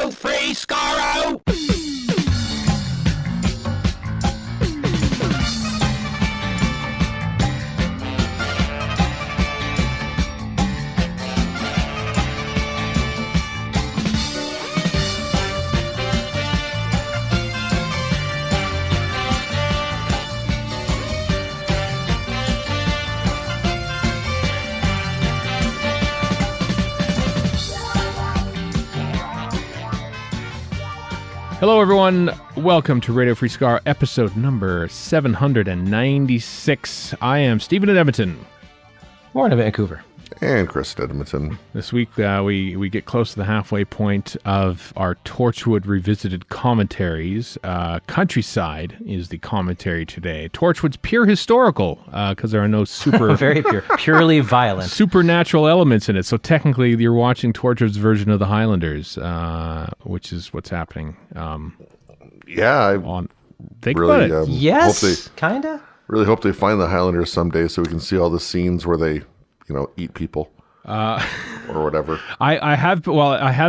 Radio Free Skaro! Hello, everyone. Welcome to Radio Free Skaro, episode number 796. I am Stephen in Edmonton. Morning, Vancouver. And Chris in Edmonton. This week, we get close to the halfway point of our Torchwood Revisited commentaries. Countrycide is the commentary today. Torchwood's pure historical, because there are no Very pure. Purely violent. supernatural elements in it. So technically, you're watching Torchwood's version of the Highlanders, which is what's happening. Think really, about it. Yes, kind of. Really hope they find the Highlanders someday so we can see all the scenes where they, eat people or whatever. I have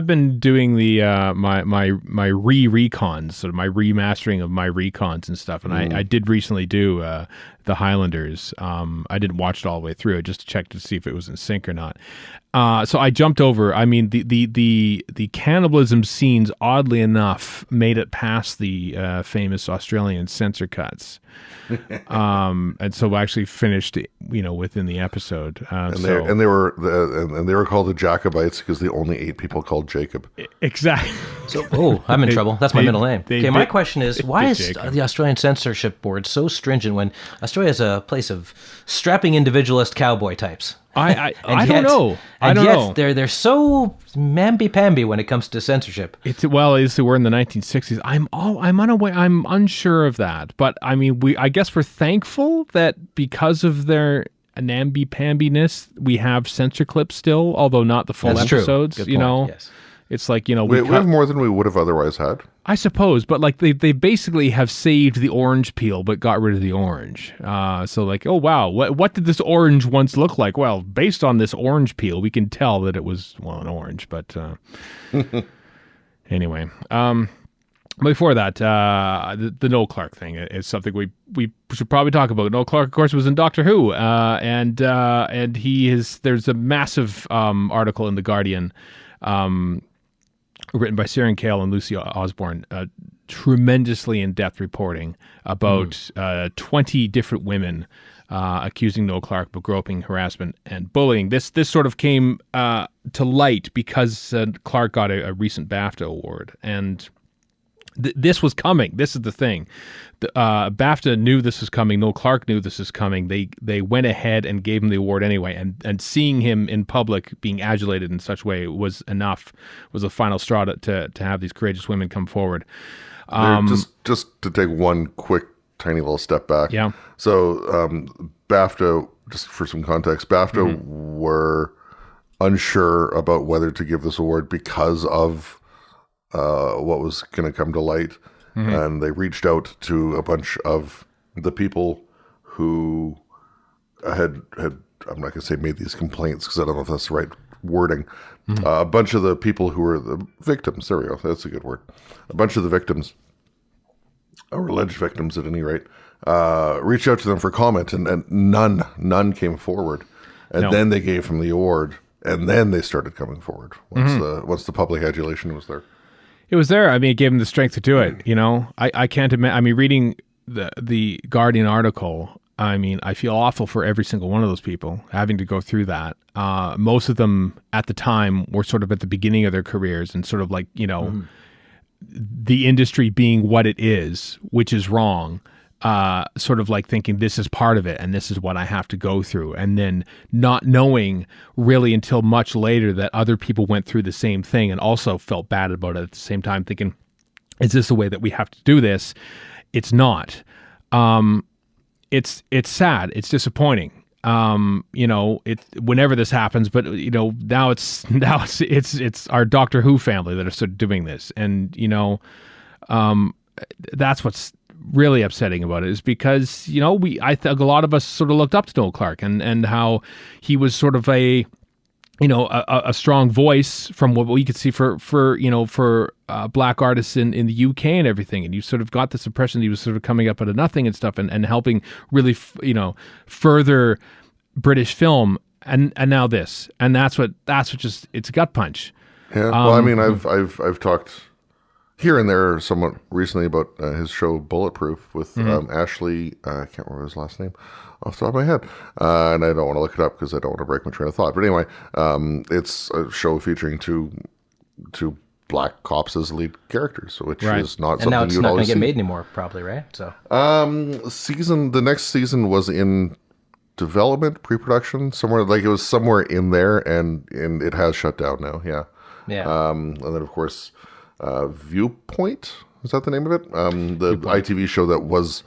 been doing the my recons, sort of my remastering of my recons and stuff, and I did recently do the Highlanders. I didn't watch it all the way through, just to check to see if it was in sync or not. So I jumped over. I mean, the cannibalism scenes, oddly enough, made it past the famous Australian censor cuts. And so I actually finished, within the episode. They were called the Jacobites because they only ate people called Jacob. Exactly. So, I'm in trouble. That's my middle name. Okay, my question is, why is Jacob. the Australian censorship board so stringent when Australia is a place of strapping individualist cowboy types? I don't know. I don't know. They're so mamby-pamby when it comes to censorship. We're in the 1960s. I'm unsure of that, but I mean, I guess we're thankful that because of their namby-pambiness, we have censor clips still, although not the full That's episodes. True. Good point. Yes. It's like We have more than we would have otherwise had. I suppose, but like they basically have saved the orange peel, but got rid of the orange. So like, oh wow, what did this orange once look like? Well, based on this orange peel, we can tell that it was an orange. But anyway, before that, the Noel Clarke thing is something we should probably talk about. Noel Clarke, of course, was in Doctor Who, and there's a massive article in the Guardian. Written by Ciaran Cale and Lucy Osborne, tremendously in-depth reporting about 20 different women accusing Noel Clarke of groping, harassment, and bullying. This sort of came to light because Clarke got a recent BAFTA award, and this was coming. This is the thing. BAFTA knew this was coming. Noel Clarke knew this was coming. They went ahead and gave him the award anyway. And seeing him in public being adulated in such a way was enough. Was the final straw to have these courageous women come forward. Just to take one quick tiny little step back. Yeah. So BAFTA, just for some context, BAFTA were unsure about whether to give this award because of what was going to come to light. And they reached out to a bunch of the people who had I'm not going to say made these complaints because I don't know if that's the right wording. A bunch of the people who were the victims, there we go, that's a good word. A bunch of the victims, or alleged victims at any rate, reached out to them for comment, and none came forward. And then they gave him the award, and then they started coming forward once the public adulation was there. It was there. I mean, it gave him the strength to do it. I can't imagine. I mean, reading the Guardian article, I mean, I feel awful for every single one of those people having to go through that. Most of them at the time were sort of at the beginning of their careers and sort of like, the industry being what it is, which is wrong. Sort of like thinking this is part of it and this is what I have to go through, and then not knowing really until much later that other people went through the same thing and also felt bad about it at the same time, thinking, is this the way that we have to do this? It's not. It's sad. It's disappointing. Whenever this happens, but now it's our Doctor Who family that are sort of doing this, and that's what's really upsetting about it, is because I think a lot of us sort of looked up to Noel Clarke and how he was sort of a strong voice from what we could see for black artists in the UK and everything, and you sort of got this impression that he was sort of coming up out of nothing and stuff, and helping really further British film, and now this, and that's what just, it's a gut punch. Yeah, well, I mean, I've talked here and there somewhat recently about his show Bulletproof with Ashley. I can't remember his last name off the top of my head, and I don't want to look it up because I don't want to break my train of thought. But anyway, it's a show featuring two black cops as lead characters, which is not and something now it's you'd not going always to get see. made anymore, probably, right? So The next season was in development, pre-production, somewhere, like it was somewhere in there, and it has shut down now. Yeah. And then of course, Viewpoint, is that the name of it? The ITV show that was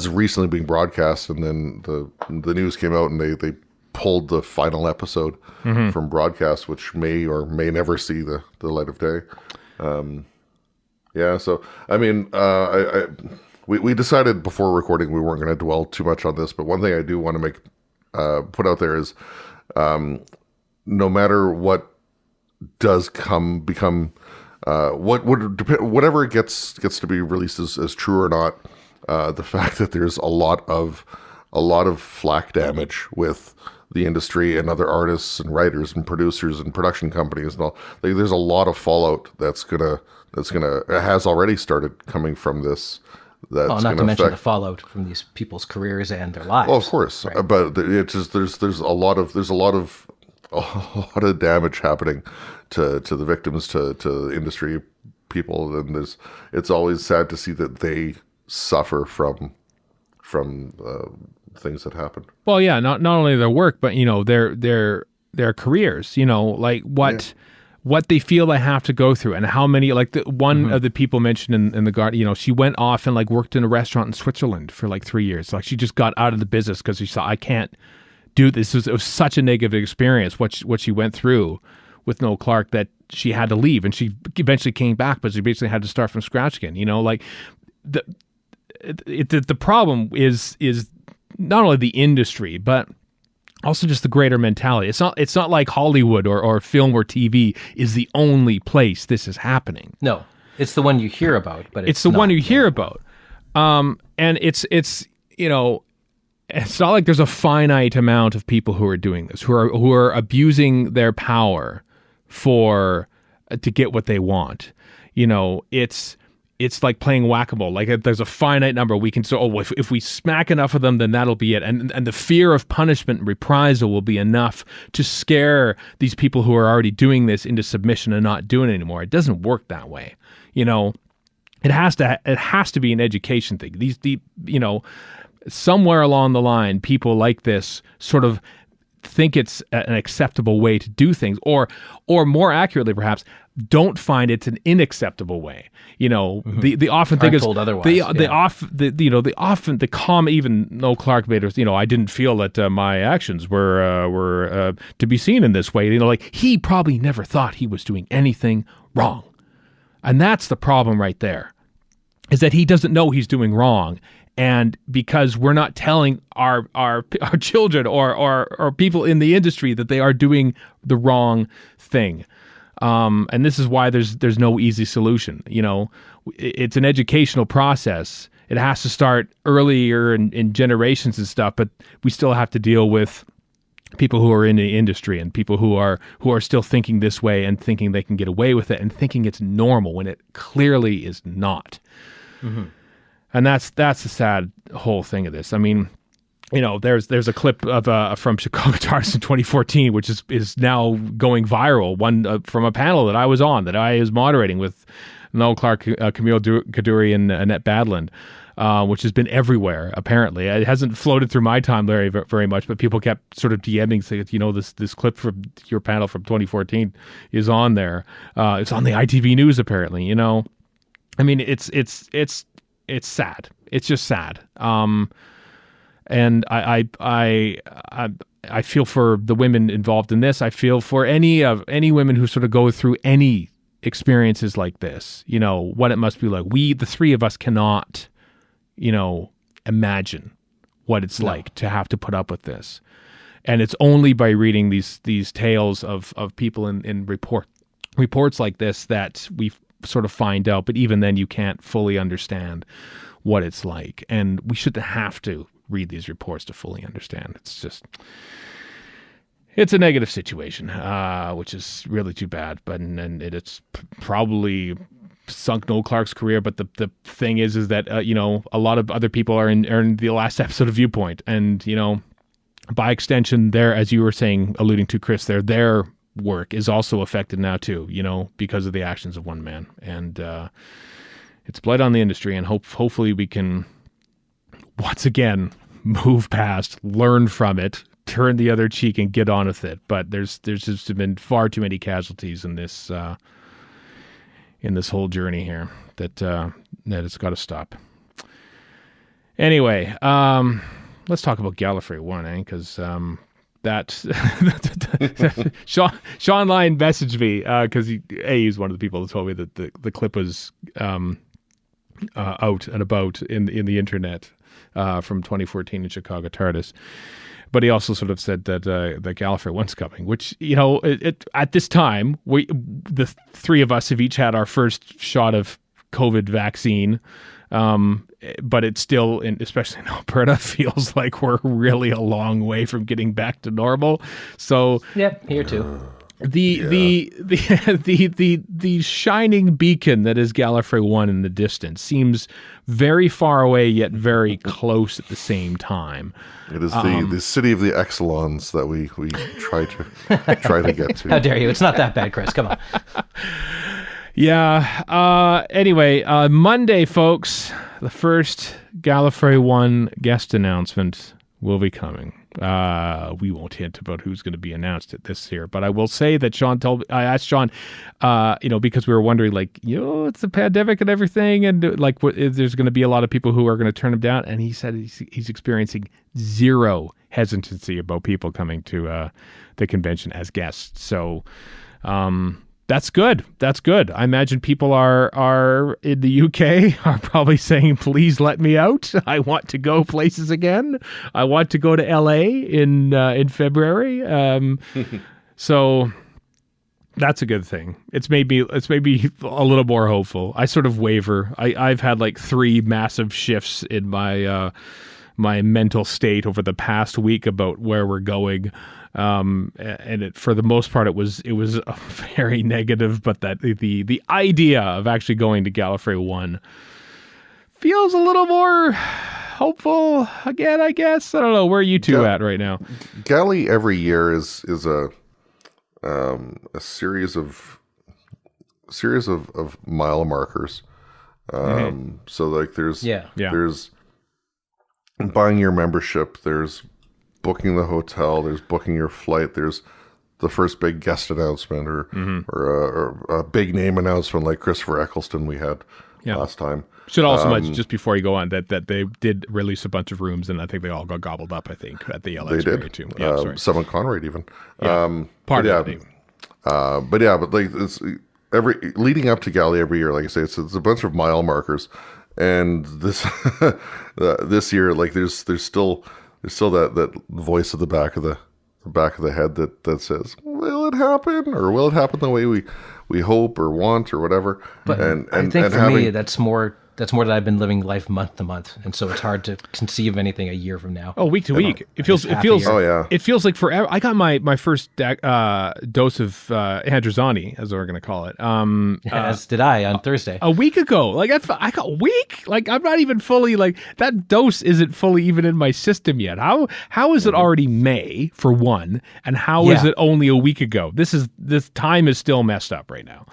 recently being broadcast, and then the news came out and they pulled the final episode from broadcast, which may or may never see the light of day. So I mean, we decided before recording we weren't going to dwell too much on this, but one thing I do want to put out there is, no matter what does become whatever gets to be released as true or not, the fact that there's a lot of flack damage with the industry and other artists and writers and producers and production companies and all, like, there's a lot of fallout that's gonna has already started coming from this. That's not to mention the fallout from these people's careers and their lives. Well, of course, right? But it's just there's a lot of damage happening to the victims, to the industry people, and it's always sad to see that they suffer from things that happen. Well, yeah, not only their work, but their careers. Like what they feel they have to go through, and how many, like one of the people mentioned in the Guardian, she went off and like worked in a restaurant in Switzerland for like 3 years. Like she just got out of the business because she saw, I can't do this. It was such a negative experience what she went through with Noel Clarke, that she had to leave, and she eventually came back, but she basically had to start from scratch again. Like the problem is not only the industry, but also just the greater mentality. It's not like Hollywood or film or TV is the only place this is happening. No, it's the one you hear about, but it's the one you hear about. And it's it's not like there's a finite amount of people who are doing this, who are abusing their power to get what they want. It's like playing whack-a-mole. Like there's a finite number. We can say, if we smack enough of them, then that'll be it. And the fear of punishment and reprisal will be enough to scare these people who are already doing this into submission and not doing it anymore. It doesn't work that way. It has to be an education thing. Somewhere along the line, people like this sort of think it's an acceptable way to do things, or more accurately, perhaps, don't find it's an unacceptable way. The often thing is told otherwise. The comment, even Noel Clarke made it. I didn't feel that my actions were to be seen in this way. Like he probably never thought he was doing anything wrong, and that's the problem right there. Is that he doesn't know he's doing wrong. And because we're not telling our children or people in the industry that they are doing the wrong thing, and this is why there's no easy solution. It's an educational process. It has to start earlier in generations and stuff, but we still have to deal with people who are in the industry and people who are still thinking this way and thinking they can get away with it and thinking it's normal when it clearly is not. Mm-hmm. And that's the sad whole thing of this. I mean, there's a clip of from Chicago Guitars in 2014, which is now going viral. One from a panel that I was on, that I was moderating with Noel Clarke, Camille Kaduri, and Annette Badland, which has been everywhere. Apparently, it hasn't floated through my time very much, but people kept sort of DMing, saying, this clip from your panel from 2014 is on there. It's on the ITV News, apparently. I mean, it's sad. It's just sad. And I feel for the women involved in this. I feel for any women who sort of go through any experiences like this, what it must be like. The three of us cannot, imagine what it's like to have to put up with this. And it's only by reading these tales of people in reports like this that sort of find out, but even then you can't fully understand what it's like. And we shouldn't have to read these reports to fully understand. It's a negative situation, which is really too bad. But and it's probably sunk Noel Clarke's career. But the thing is that a lot of other people are in the last episode of Viewpoint, and by extension, as you were saying, alluding to Chris, their work is also affected now too. Because of the actions of one man, and it's blight on the industry. And hopefully we can once again move past, learn from it, turn the other cheek, and get on with it. But there's just been far too many casualties in this whole journey here that it's got to stop. Anyway, let's talk about Gallifrey 1, because that Sean Lyon messaged me because he's one of the people that told me that the clip was out and about in the internet from 2014 in Chicago TARDIS. But he also sort of said that Gallifrey 1's coming, which, at this time, the three of us have each had our first shot of COVID vaccine. But it's still, especially in Alberta, feels like we're really a long way from getting back to normal. So yep, here too. The shining beacon that is Gallifrey 1 in the distance seems very far away yet very close at the same time. It is the city of the Exelons that we try to get to. How dare you? It's not that bad, Chris. Come on. Yeah. Anyway, Monday, folks, the first Gallifrey 1 guest announcement will be coming. We won't hint about who's going to be announced at this here, but I will say that I asked Sean, because we were wondering, it's the pandemic and everything, and there's going to be a lot of people who are going to turn him down, and he said he's experiencing zero hesitancy about people coming to the convention as guests. So, that's good. That's good. I imagine people are in the UK are probably saying, please let me out. I want to go places again. I want to go to LA in February. So that's a good thing. It's made me a little more hopeful. I sort of waver. I've had 3 massive shifts in my my mental state over the past week about where we're going. And for the most part, it was very negative, but that the idea of actually going to Gallifrey 1 feels a little more hopeful again, I guess. I don't know. Where are you two at right now? Galley every year is a series of mile markers. So there's buying your membership, there's booking the hotel, there's booking your flight, there's the first big guest announcement or a big name announcement like Christopher Eccleston we had last time. Should also mention, just before you go on, that they did release a bunch of rooms, and I think they all got gobbled up, I think, at the LA Experience too. Yeah, sorry. Seven Conrad even. Part of it. It's leading up to Galley every year, like I say, it's a bunch of mile markers. And this this year, there's still that voice at the back of the head that says, "Will it happen? Or will it happen the way we hope or want or whatever?" But I think for me, that's more that I've been living life month to month, and so it's hard to conceive anything a year from now. Oh, week to week. It feels. Oh yeah. It feels like forever. I got my first dose of Androzani, as we're going to call it. As did I on Thursday. A week ago. I got a week. I'm not even fully that dose isn't fully even in my system yet. How is it already May for one, and how is it only a week ago? This time is still messed up right now.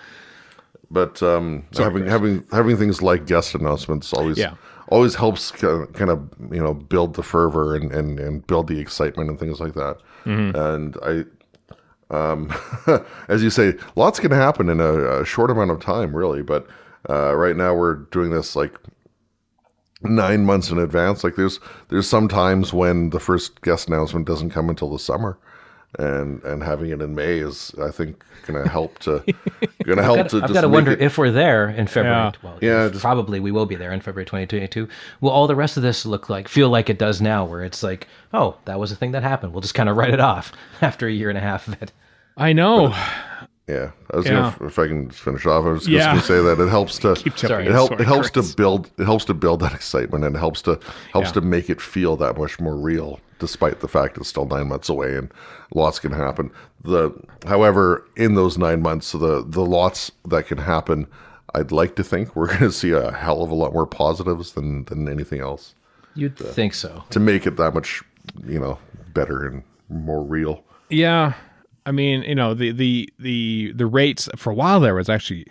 But having things like guest announcements always helps kind of build the fervor and build the excitement and things like that. And I, as you say, lots can happen in a short amount of time, really. But right now we're doing this 9 months in advance. There's some times when the first guest announcement doesn't come until the summer. And having it in May is, I think, going to help to. I've got to wonder if we're there in February. Yeah. Well, probably we will be there in February 2022. Will all the rest of this feel like it does now, where it's oh, that was a thing that happened. We'll just kind of write it off after a year and a half of it. I know. Yeah, I was gonna, if I can finish off, I was just gonna say that it helps to it helps to build that excitement, and it helps to make it feel that much more real, despite the fact it's still 9 months away and lots can happen. However, in those 9 months, the lots that can happen, I'd like to think we're going to see a hell of a lot more positives than anything else. You'd think so, to make it that much, better and more real. Yeah. I mean, the rates for a while there was actually,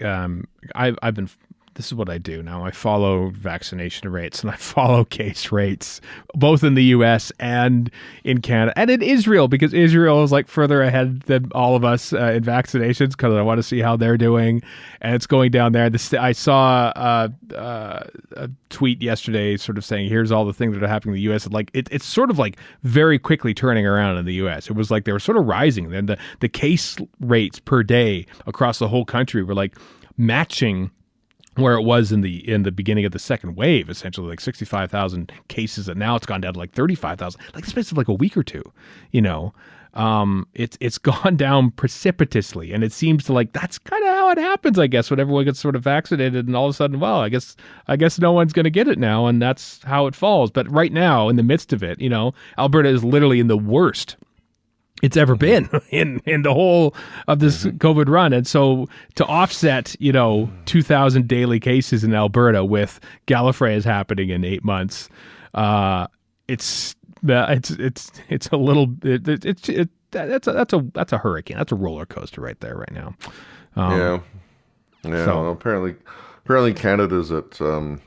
I've been, this is what I do now. I follow vaccination rates and I follow case rates, both in the US and in Canada and in Israel, because Israel is like further ahead than all of us in vaccinations, because I want to see how they're doing. And it's going down there. I saw a tweet yesterday sort of saying, here's all the things that are happening in the US. And like, it's sort of like very quickly turning around in the US. It was like they were sort of rising. Then the case rates per day across the whole country were like matching where it was in the beginning of the second wave, essentially like 65,000 cases, and now it's gone down to like 35,000, like the space of like a week or two. It's gone down precipitously, and it seems to like that's kind of how it happens, I guess, when everyone gets sort of vaccinated, and all of a sudden, well, I guess no one's going to get it now, and that's how it falls. But right now, in the midst of it, Alberta is literally in the worst it's ever been in the whole of this COVID run. And so to offset, 2,000 daily cases in Alberta with Gallifrey is happening in 8 months, it's a little, that's a hurricane. That's a roller coaster right there right now. Yeah. So, apparently Canada's at, where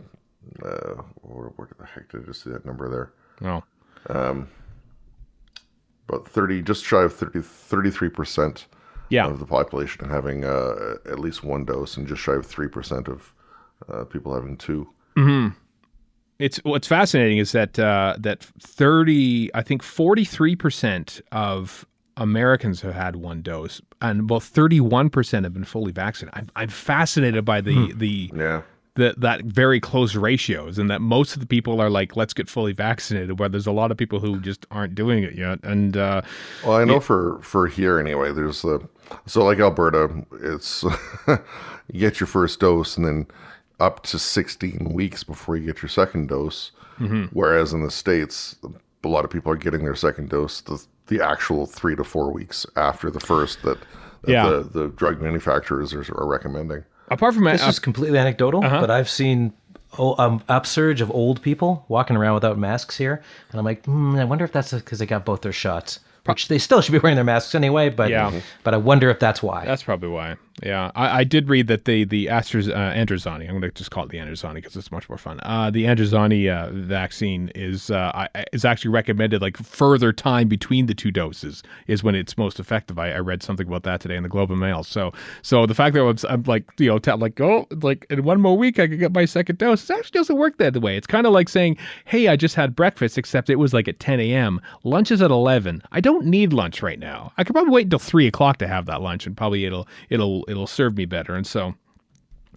the heck did I just see that number there? Oh. About 33% of the population having at least one dose, and just shy of 3% of people having two. Mm-hmm. What's fascinating is that 43% of Americans have had one dose, and about 31% have been fully vaccinated. I'm fascinated by that very close ratios, and that most of the people are like, let's get fully vaccinated, where there's a lot of people who just aren't doing it yet. And well, I know for here anyway, there's so like Alberta, it's you get your first dose and then up to 16 weeks before you get your second dose. Mm-hmm. Whereas in the States, a lot of people are getting their second dose the actual 3 to 4 weeks after the first that the drug manufacturers are recommending. Apart from this is completely anecdotal, but I've seen upsurge of old people walking around without masks here, and I'm like, I wonder if that's because they got both their shots, which they still should be wearing their masks anyway. But but I wonder if that's why. That's probably why. Yeah, I did read that the Androzani, I'm going to just call it the Androzani because it's much more fun. The Androzani vaccine is actually recommended, like further time between the two doses is when it's most effective. I read something about that today in the Globe and Mail. So the fact that I'm like, like in one more week I could get my second dose, it actually doesn't work that way. It's kind of like saying, hey, I just had breakfast, except it was like at 10 a.m. Lunch is at 11. I don't need lunch right now. I could probably wait until 3 o'clock to have that lunch, and probably it'll serve me better. And so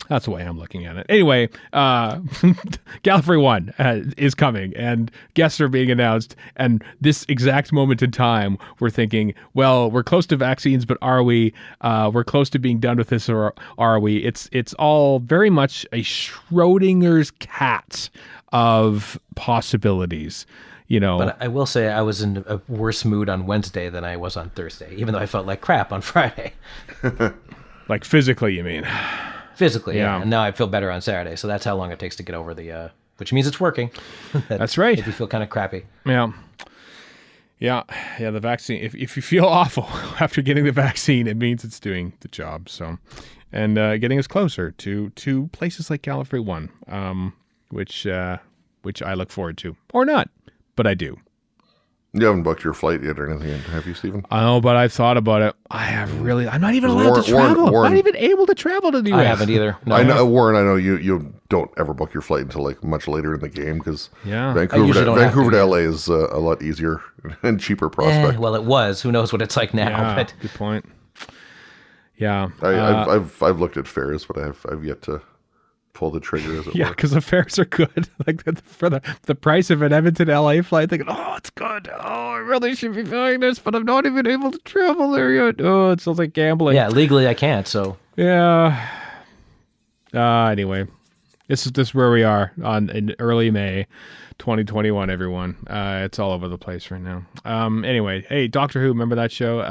that's the way I'm looking at it. Anyway, Gallifrey 1 is coming, and guests are being announced. And this exact moment in time, we're thinking, well, we're close to vaccines, but are we? We're close to being done with this, or are we? It's all very much a Schrodinger's cat of possibilities. But I will say I was in a worse mood on Wednesday than I was on Thursday, even though I felt like crap on Friday. Like physically, you mean? Physically, yeah. And now I feel better on Saturday, so that's how long it takes to get over the, which means it's working. That's right. If you feel kind of crappy. Yeah. The vaccine. If you feel awful after getting the vaccine, it means it's doing the job. So, and getting us closer to places like Gallifrey 1, which I look forward to, or not, but I do. You haven't booked your flight yet or anything, have you, Stephen? I know, but I've thought about it. I'm not even allowed to travel. Warren, I'm not even able to travel to the US. I haven't either. No. I know, Warren, I know you don't ever book your flight until like much later in the game, because Vancouver to LA is a lot easier and cheaper prospect. Well, it was. Who knows what it's like now? Yeah, but good point. Yeah. I've looked at fares, but I've yet to pull the trigger as it Yeah, were. because the fares are good. Like for the price of an Edmonton LA flight, thinking, oh, it's good. Oh, I really should be buying this, but I'm not even able to travel there yet. Oh, it sounds like gambling. Yeah, legally I can't. So Yeah. Anyway, this is where we are in early May, 2021. Everyone, it's all over the place right now. Anyway, hey, Doctor Who, remember that show?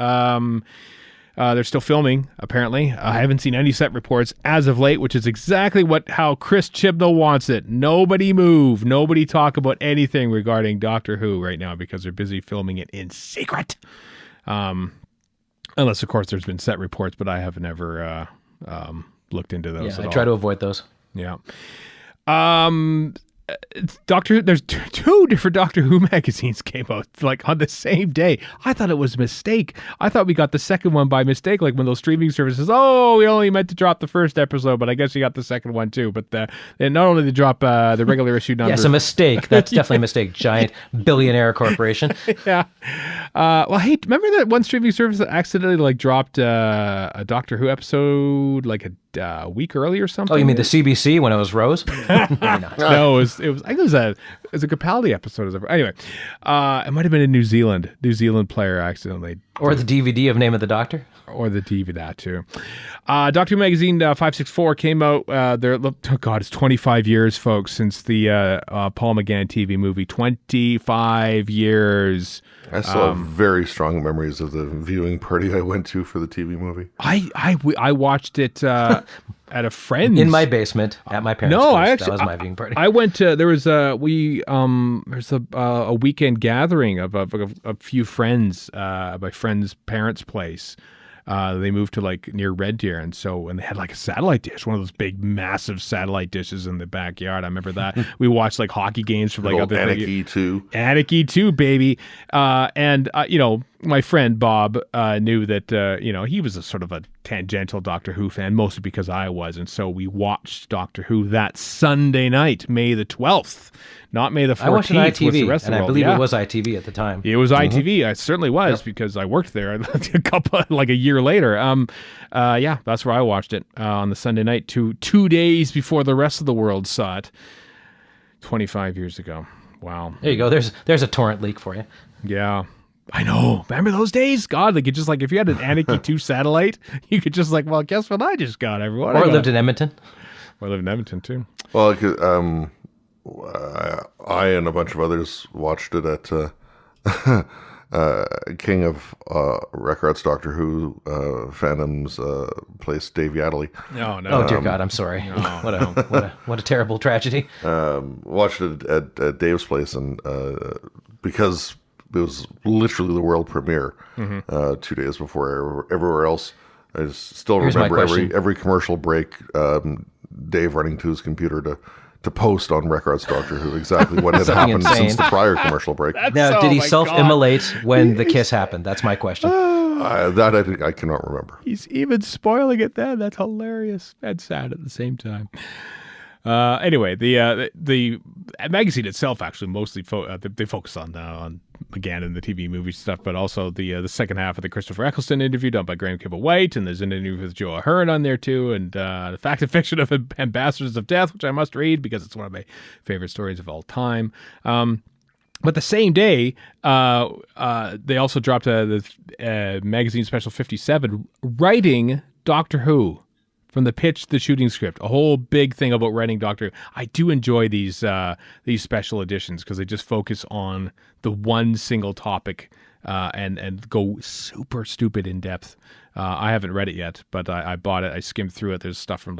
They're still filming, apparently. I haven't seen any set reports as of late, which is exactly how Chris Chibnall wants it. Nobody move. Nobody talk about anything regarding Doctor Who right now because they're busy filming it in secret. Unless, of course, there's been set reports, but I have never looked into those at all. I try to avoid those. Yeah. Doctor Who, there's two different Doctor Who magazines came out like on the same day. I thought it was a mistake. I thought we got the second one by mistake, like when those streaming services, we only meant to drop the first episode, but I guess you got the second one too. But and not only to drop the regular issue number. Yes, a mistake. That's definitely a mistake. Giant billionaire corporation. Yeah. Well, hey, remember that one streaming service that accidentally like dropped a Doctor Who episode like a week early or something? Oh, you mean the CBC when it was Rose? No, it was I think it was a Capaldi episode. Anyway, it might have been a New Zealand player accidentally. Or the DVD of Name of the Doctor? Or the DVD, that too. Doctor Who Magazine 564 came out. It's 25 years, folks, since the Paul McGann TV movie. 25 years. I still have very strong memories of the viewing party I went to for the TV movie. I watched it at a friend's in my basement at my parents' place. That was my viewing party. I went to there's a weekend gathering of a few friends at my friend's parents' place. They moved to like near Red Deer, and they had like a satellite dish, one of those big, massive satellite dishes in the backyard. I remember that. We watched like hockey games from like other Anarchy 2. Anarchy 2, baby. My friend Bob knew that he was a sort of a tangential Doctor Who fan, mostly because I was, and so we watched Doctor Who that Sunday night, May the 12th, not May the 14th. I watched it on ITV, the rest and of the I world. believe it was ITV at the time. It was ITV. I certainly was because I worked there a year later. That's where I watched it on the Sunday night, 2 days before the rest of the world saw it. 25 years ago. Wow. There you go. There's a torrent leak for you. Yeah. I know. Remember those days? God, like, just like if you had an Anarchy 2 satellite, you could just like, well, guess what I just got, everyone. Or lived in Edmonton. Or lived in Edmonton too. Well, I and a bunch of others watched it at King of Records Doctor Who fandom's place, Dave Yadley. No. Oh dear God, I'm sorry. No. What a terrible tragedy. Watched it at Dave's place, and because it was literally the world premiere 2 days before everywhere else. I still remember every commercial break, Dave running to his computer to post on Records Doctor Who exactly what had happened since the prior commercial break. Now, did he self-immolate when the kiss happened? That's my question. That I cannot remember. He's even spoiling it then. That's hilarious and sad at the same time. Anyway, the magazine itself actually mostly they focus on McGann and the TV movie stuff, but also the second half of the Christopher Eccleston interview done by Graham Kibble-White, and there's an interview with Joe Ahern on there too, and the Fact and Fiction of Ambassadors of Death, which I must read because it's one of my favorite stories of all time. But the same day, they also dropped the magazine special 57, writing Doctor Who. From the pitch, the shooting script, a whole big thing about writing Doctor Who. I do enjoy these special editions because they just focus on the one single topic and go super stupid in depth. I haven't read it yet, but I bought it. I skimmed through it. There's stuff from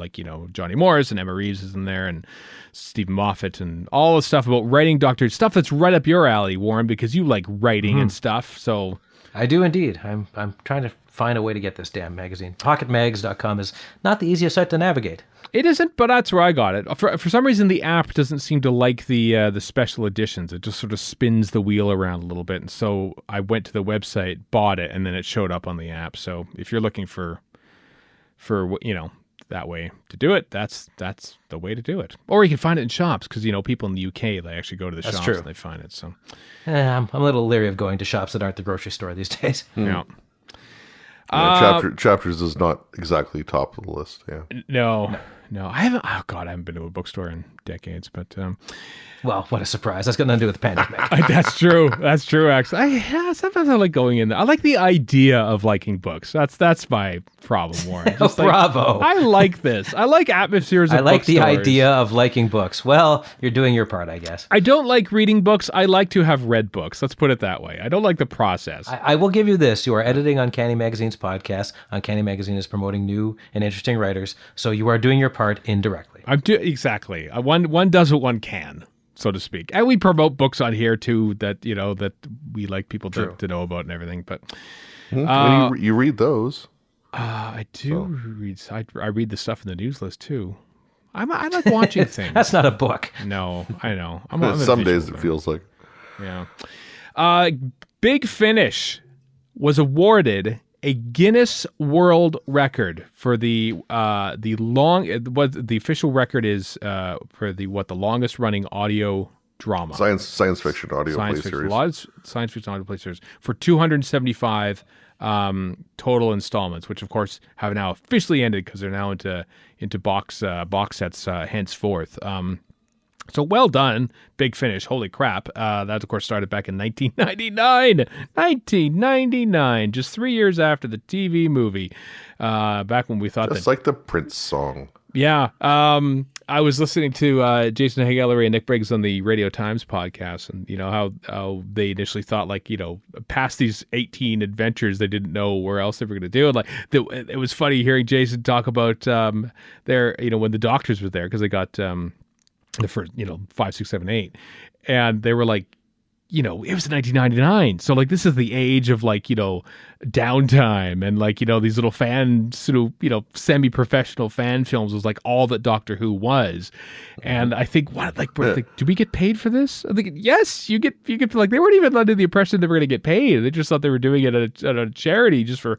Johnny Morris and Emma Reeves is in there, and Stephen Moffat, and all the stuff about writing Doctor Who, stuff that's right up your alley, Warren, because you like writing and stuff. So I do indeed. I'm trying to find a way to get this damn magazine. Pocketmags.com is not the easiest site to navigate. It isn't, but that's where I got it. For some reason, the app doesn't seem to like the special editions. It just sort of spins the wheel around a little bit. And so I went to the website, bought it, and then it showed up on the app. So if you're looking for that way to do it, that's the way to do it. Or you can find it in shops because people in the UK, they actually go to the shops and they find it. So I'm a little leery of going to shops that aren't the grocery store these days. Yeah. Chapters is not exactly top of the list. Yeah. No. No, I haven't. Oh God, I haven't been to a bookstore in decades. But well, what a surprise! That's got nothing to do with the pandemic. that's true. That's true. Actually, sometimes I like going in there. I like the idea of liking books. That's my problem, Warren. Just Bravo! I like this. I like atmospheres. I like the idea of liking books. Well, you're doing your part, I guess. I don't like reading books. I like to have read books. Let's put it that way. I don't like the process. I will give you this: you are editing Uncanny Magazine's podcast. Uncanny Magazine is promoting new and interesting writers, so you are doing your part indirectly. Exactly. One does what one can, so to speak. And we promote books on here too that that we like people to know about and everything. But you read those. I do read. I read the stuff in the news list too. I like watching things. That's not a book. No, I know. Some days it feels like. Yeah. Big Finish was awarded a Guinness World Record for the official record is for the longest running audio drama. Science fiction audio play series. Science fiction audio play series for 275 total installments, which of course have now officially ended because they're now into box sets henceforth. So well done, Big Finish. Holy crap. That, of course, started back in 1999. 1999, just 3 years after the TV movie. Back when we thought just like the Prince song. Yeah. I was listening to Jason Haig-Ellery and Nick Briggs on the Radio Times podcast, and how they initially thought, past these 18 adventures, they didn't know where else they were going to do. And it was funny hearing Jason talk about when the doctors were there, because they got the first 5, 6, 7, 8, and they were like, it was 1999, so this is the age of downtime, and these little fan sort of semi-professional fan films was all that Doctor Who was. And I think do we get paid for this? I think yes, you get they weren't even under the impression they were going to get paid. They just thought they were doing it at a charity just for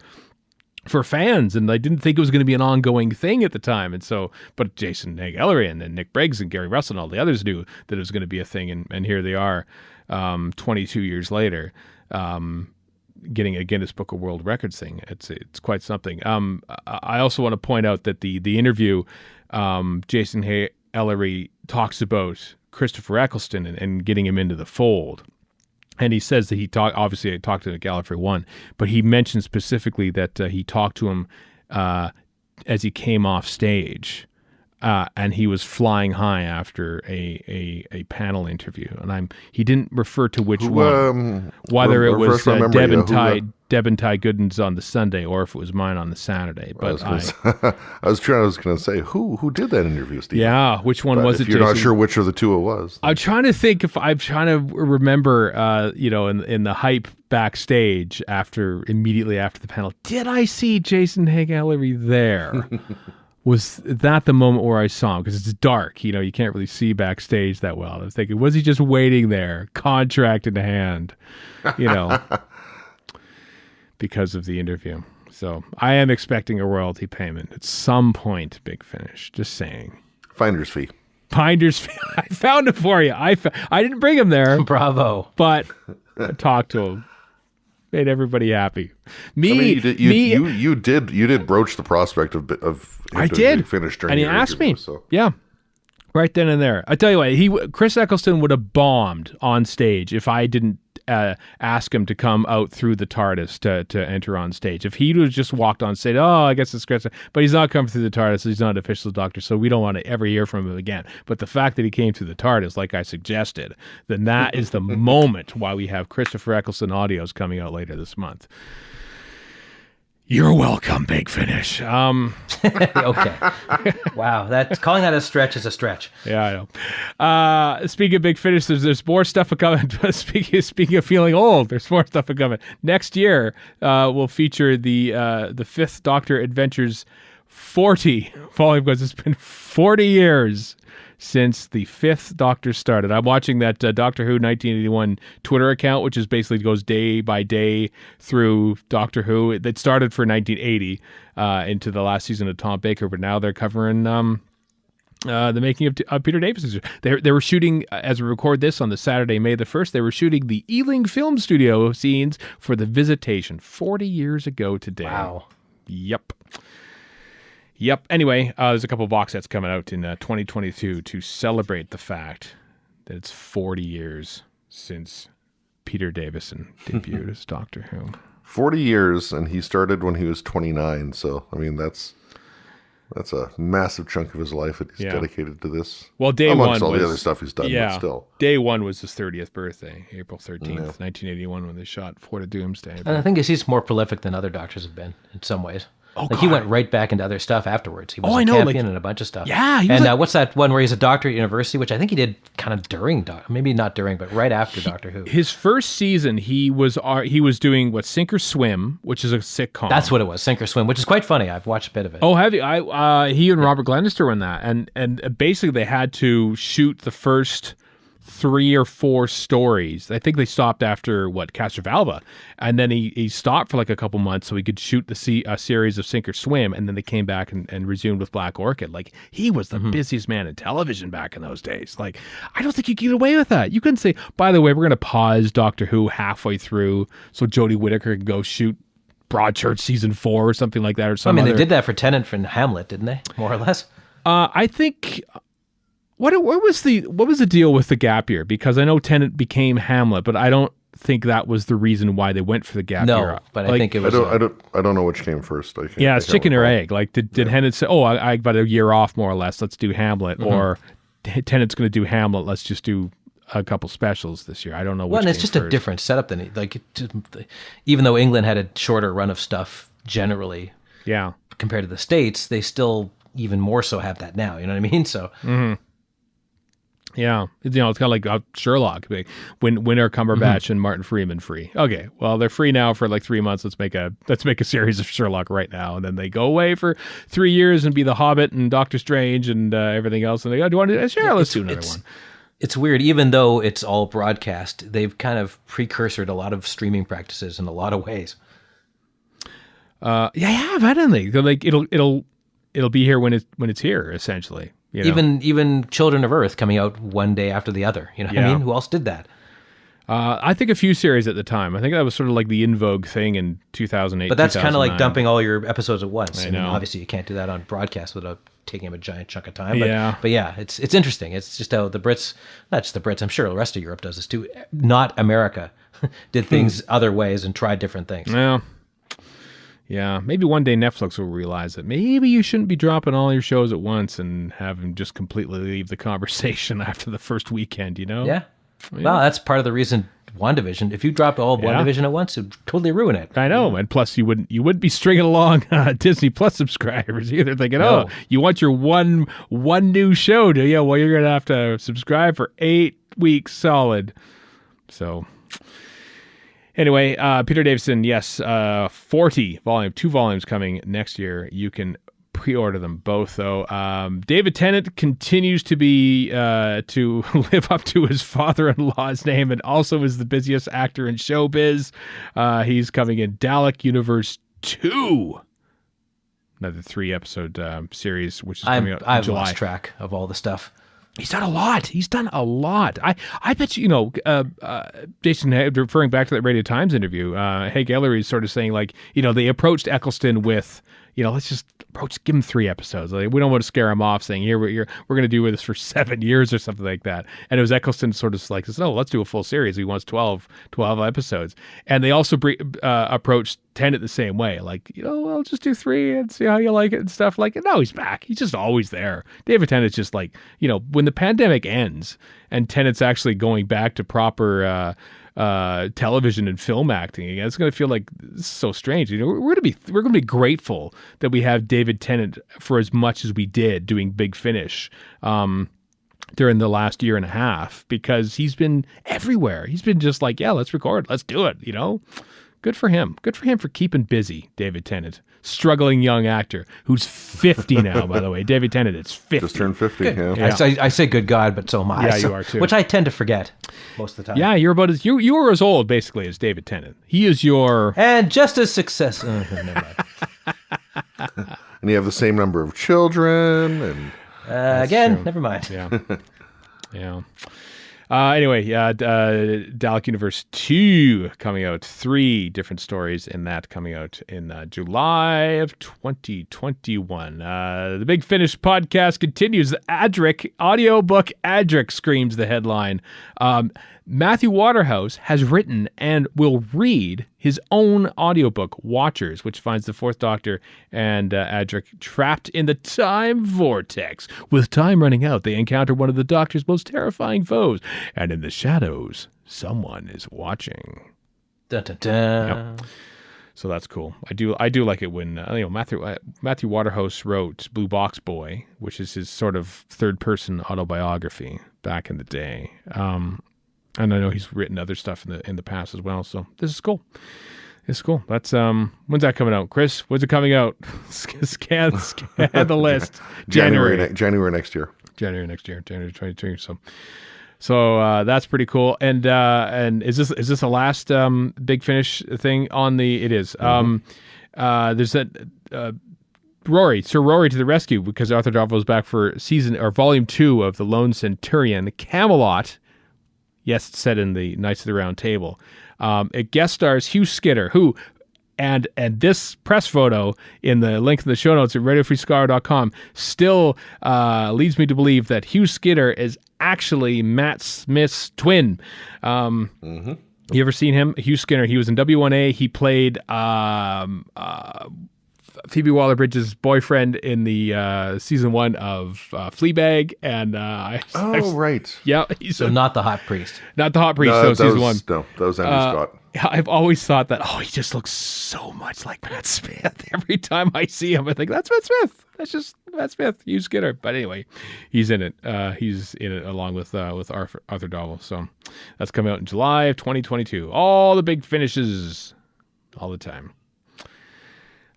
fans, and I didn't think it was going to be an ongoing thing at the time. And so, but Jason Haig-Ellery and Nick Briggs and Gary Russell and all the others knew that it was going to be a thing, and here they are, 22 years later, getting a Guinness Book of World Records thing. It's quite something. I also want to point out that the interview, Jason Haig-Ellery talks about Christopher Eccleston and getting him into the fold. And he says that obviously I talked to Gallifrey 1, but he mentioned specifically that he talked to him as he came off stage, and he was flying high after a panel interview. And he didn't refer to which one, whether it was Deb and Ty Gooden's on the Sunday or if it was mine on the Saturday. But I was going to say who did that interview, Steve? Yeah, which one was it? You're not sure which of the two it was. I'm trying to think I'm trying to remember. In the hype backstage immediately after the panel, did I see Jason Haig-Ellery there? Was that the moment where I saw him? Because it's dark, you can't really see backstage that well. I was thinking, was he just waiting there, contract in hand, because of the interview? So I am expecting a royalty payment at some point, Big Finish. Just saying. Finder's fee. Finder's fee. I found it for you. I didn't bring him there. Bravo. But I talked to him. Made everybody happy. You did broach the prospect of I did finish during and he asked me. So. Yeah, right then and there. I tell you what, Chris Eccleston would have bombed on stage if I didn't ask him to come out through the TARDIS to enter on stage. If he would have just walked on stage, I guess it's Chris, but he's not coming through the TARDIS. He's not an official Doctor, so we don't want to ever hear from him again. But the fact that he came through the TARDIS, like I suggested, then that is the moment why we have Christopher Eccleston audios coming out later this month. You're welcome, Big Finish. Okay. Wow, calling that a stretch is a stretch. Yeah, I know. Speaking of Big Finish, there's more stuff coming. Speaking of feeling old, there's more stuff coming. Next year, we'll feature the Fifth Doctor Adventures 40 volume, because it's been 40 years since the Fifth Doctor started. I'm watching that Doctor Who 1981 Twitter account, which is basically goes day by day through Doctor Who. It started for 1980 into the last season of Tom Baker, but now they're covering the making of Peter Davis's. They were shooting, as we record this on the Saturday, May the 1st, they were shooting the Ealing Film Studio scenes for The Visitation 40 years ago today. Wow. Yep. Yep. Anyway, there's a couple box sets coming out in 2022 to celebrate the fact that it's 40 years since Peter Davison debuted as Doctor Who. 40 years, and he started when he was 29. So, I mean, that's a massive chunk of his life that he's dedicated to this. Well, day amongst one all was, the other stuff he's done, but still. Day one was his 30th birthday, April 13th, 1981, when they shot Fort of Doomsday. And I think he's more prolific than other Doctors have been in some ways. Oh, he went right back into other stuff afterwards. He was a champion and a bunch of stuff. Yeah. And what's that one where he's a doctor at university, which I think he did kind of during, maybe not during, but right after Doctor Who. His first season, he was doing Sink or Swim, which is a sitcom. That's what it was, Sink or Swim, which is quite funny. I've watched a bit of it. Oh, have you? He and Robert Glenister were in that, and basically they had to shoot the first 3 or 4 stories. I think they stopped after Castrovalva, and then he stopped for like a couple months so he could shoot a series of Sink or Swim, and then they came back and resumed with Black Orchid. Like, he was the busiest man in television back in those days. Like, I don't think you could get away with that. You couldn't say, by the way, we're going to pause Doctor Who halfway through so Jodie Whittaker can go shoot Broadchurch season 4 or something like that, or something. They did that for Tennant and Hamlet, didn't they? More or less. I think. What was the deal with the gap year? Because I know Tennant became Hamlet, but I don't think that was the reason why they went for the gap year. No, but I think it was. I don't know which came first. It's chicken or egg. Like, did Tennant say, "Oh, I got a year off, more or less. Let's do Hamlet," or Tennant's going to do Hamlet. Let's just do a couple specials this year. I don't know. Well, and it's just a different setup than even though England had a shorter run of stuff generally. Yeah. Compared to the States, they still even more so have that now. You know what I mean? So. Mm-hmm. Yeah, it's kind of like Sherlock. Winter Cumberbatch and Martin Freeman free. Okay, well, they're free now for like 3 months. Let's make a series of Sherlock right now, and then they go away for 3 years and be the Hobbit and Doctor Strange and everything else. And they go, "Do you want to do? Sure, let's do another one." It's weird, even though it's all broadcast. They've kind of precursored a lot of streaming practices in a lot of ways. Haven't they? Like it'll be here when it's here, essentially. You know? Even Children of Earth coming out one day after the other. You know what I mean? Who else did that? I think a few series at the time. I think that was sort of like the in vogue thing in 2008. But that's kind of like dumping all your episodes at once. I know. Obviously, you can't do that on broadcast without taking up a giant chunk of time. But it's interesting. It's just how the Brits, not just the Brits, I'm sure the rest of Europe does this too. Not America did things other ways and tried different things. Yeah, maybe one day Netflix will realize that maybe you shouldn't be dropping all your shows at once and have them just completely leave the conversation after the first weekend, you know? Yeah. Well, that's part of the reason WandaVision, if you drop all of WandaVision at once, it would totally ruin it. I know, and plus you wouldn't be stringing along Disney Plus subscribers either, thinking, you want your one new show, do you? Well, you're going to have to subscribe for 8 weeks solid. So... Anyway, Peter Davison, yes, 2 volumes coming next year. You can pre-order them both, though. David Tennant continues to be to live up to his father-in-law's name, and also is the busiest actor in showbiz. He's coming in Dalek Universe 2, another 3-episode series, which is coming out in July. I've lost track of all the stuff. He's done a lot. I bet you, Jason, referring back to that Radio Times interview, Hank Ellery is sort of saying, like, they approached Eccleston with, let's just give him 3 episodes. Like, we don't want to scare him off saying, here, we're going to do this for 7 years or something like that. And it was Eccleston sort of like, no, let's do a full series. He wants 12 episodes. And they also approached Tennant the same way. Like, I'll just do 3 and see how you like it and stuff. Like, no, he's back. He's just always there. David Tennant's just like, when the pandemic ends and Tennant's actually going back to proper television and film acting again, it's going to feel like so strange. We're going to be grateful that we have David Tennant for as much as we did doing Big Finish during the last year and a half, because he's been everywhere. He's been just like, let's record, let's do it. Good for him. Good for him for keeping busy, David Tennant. Struggling young actor who's 50 now, by the way. David Tennant is 50. Just turned 50, yeah. I say good God, but so am I. Yeah, you are too. Which I tend to forget most of the time. Yeah, you're about as you are as old, basically, as David Tennant. He is your... And just as successful. And you have the same number of children. And again, true. Never mind. Yeah. Yeah. Anyway, Dalek Universe 2 coming out. 3 different stories in that coming out in July of 2021. The Big Finish podcast continues. The Adric, audiobook Adric, screams the headline. Matthew Waterhouse has written and will read his own audiobook, Watchers, which finds the Fourth Doctor and Adric trapped in the time vortex. With time running out, they encounter one of the Doctor's most terrifying foes, and in the shadows, someone is watching. Dun, dun, dun. Yep. So that's cool. I do like it when Matthew Waterhouse wrote Blue Box Boy, which is his sort of third-person autobiography back in the day. And I know he's written other stuff in the past as well. So this is cool. It's cool. That's when's that coming out, Chris? When's it coming out? Scan the list. January next year. January 2022. So that's pretty cool. And is this the last Big Finish thing on the? It is. There's that. Sir Rory to the rescue, because Arthur Darvill is back for volume 2 of The Lone Centurion, Camelot. Yes, it's set in the Knights of the Round Table. It guest stars Hugh Skinner, who, and this press photo in the link in the show notes at radiofreeskaro.com still leads me to believe that Hugh Skinner is actually Matt Smith's twin. You ever seen him? Hugh Skinner. He was in W1A. He played Phoebe Waller-Bridge's boyfriend in the season 1 of Fleabag, and right, yeah. So not the hot priest, season 1. No, that was Andy Scott. I've always thought that. Oh, he just looks so much like Matt Smith. Every time I see him, I think that's Matt Smith. That's just Matt Smith. Hugh Skinner. But anyway, he's in it. He's in it along with Arthur Darvill. So that's coming out in July of 2022. All the big finishes, all the time.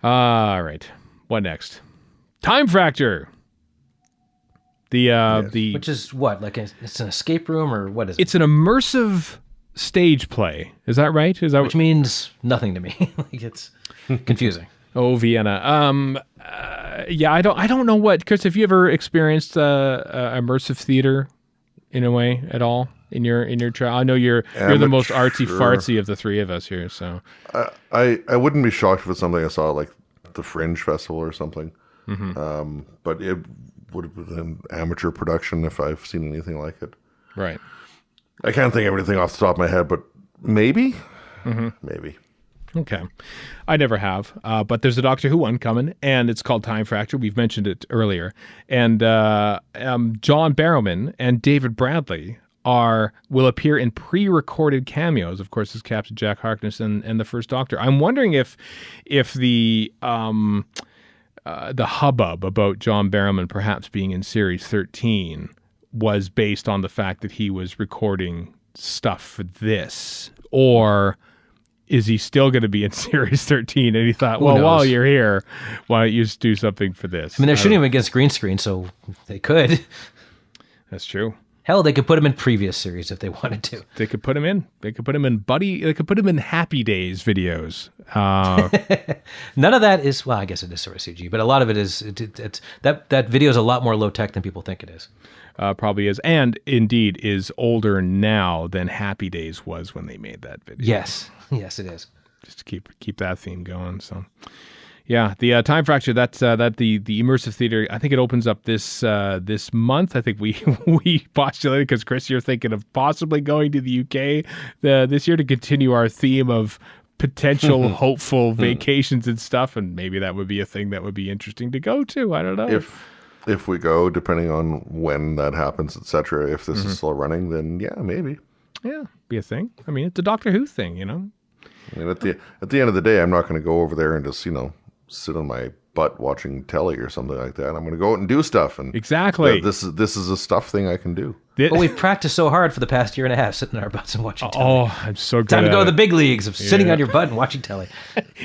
All right. What next? Time Fracture. Which is what? Like it's an escape room, or what is it? It's an immersive stage play. Is that right? Which means nothing to me. Like it's confusing. Oh, Vienna. Yeah, I don't know what, Chris, have you ever experienced immersive theater in a way at all? In your trial, I know you're the most artsy fartsy of the three of us here. So I wouldn't be shocked if it's something I saw like the Fringe Festival or something. But it would have been an amateur production if I've seen anything like it. Right. I can't think of anything off the top of my head, but maybe. Maybe. Okay. I never have, but there's a Doctor Who one coming, and it's called Time Fracture. We've mentioned it earlier. And John Barrowman and David Bradley will appear in pre-recorded cameos, of course, as Captain Jack Harkness and the First Doctor. I'm wondering if the hubbub about John Barrowman perhaps being in Series 13 was based on the fact that he was recording stuff for this, or is he still going to be in Series 13? And he thought, well, while you're here, why don't you just do something for this? I mean, they're shooting him against green screen, so they could. That's true. Hell, they could put him in previous series if they wanted to. They could put him in. They could put him in They could put him in Happy Days videos. None of that is, well, I guess it is sort of CG, but a lot of it is, that video is a lot more low tech than people think it is. Probably is, and indeed is older now than Happy Days was when they made that video. Yes, it is. Just to keep that theme going. So, yeah, the Time Fracture. That's the immersive theater. I think it opens up this month. I think we postulated, because Chris, you're thinking of possibly going to the UK this year to continue our theme of potential hopeful vacations and stuff, and maybe that would be a thing that would be interesting to go to. I don't know. If we go, depending on when that happens, etc., if this is still running, then yeah, maybe. Yeah, be a thing. I mean, it's a Doctor Who thing, you know? I mean, at the end of the day, I'm not going to go over there and just, sit on my butt watching telly or something like that. I'm going to go out and do stuff. And exactly. This is a stuff thing I can do. But we've practiced so hard for the past year and a half sitting on our butts and watching telly. Oh, I'm so good. Time to go to the big leagues of sitting on your butt and watching telly.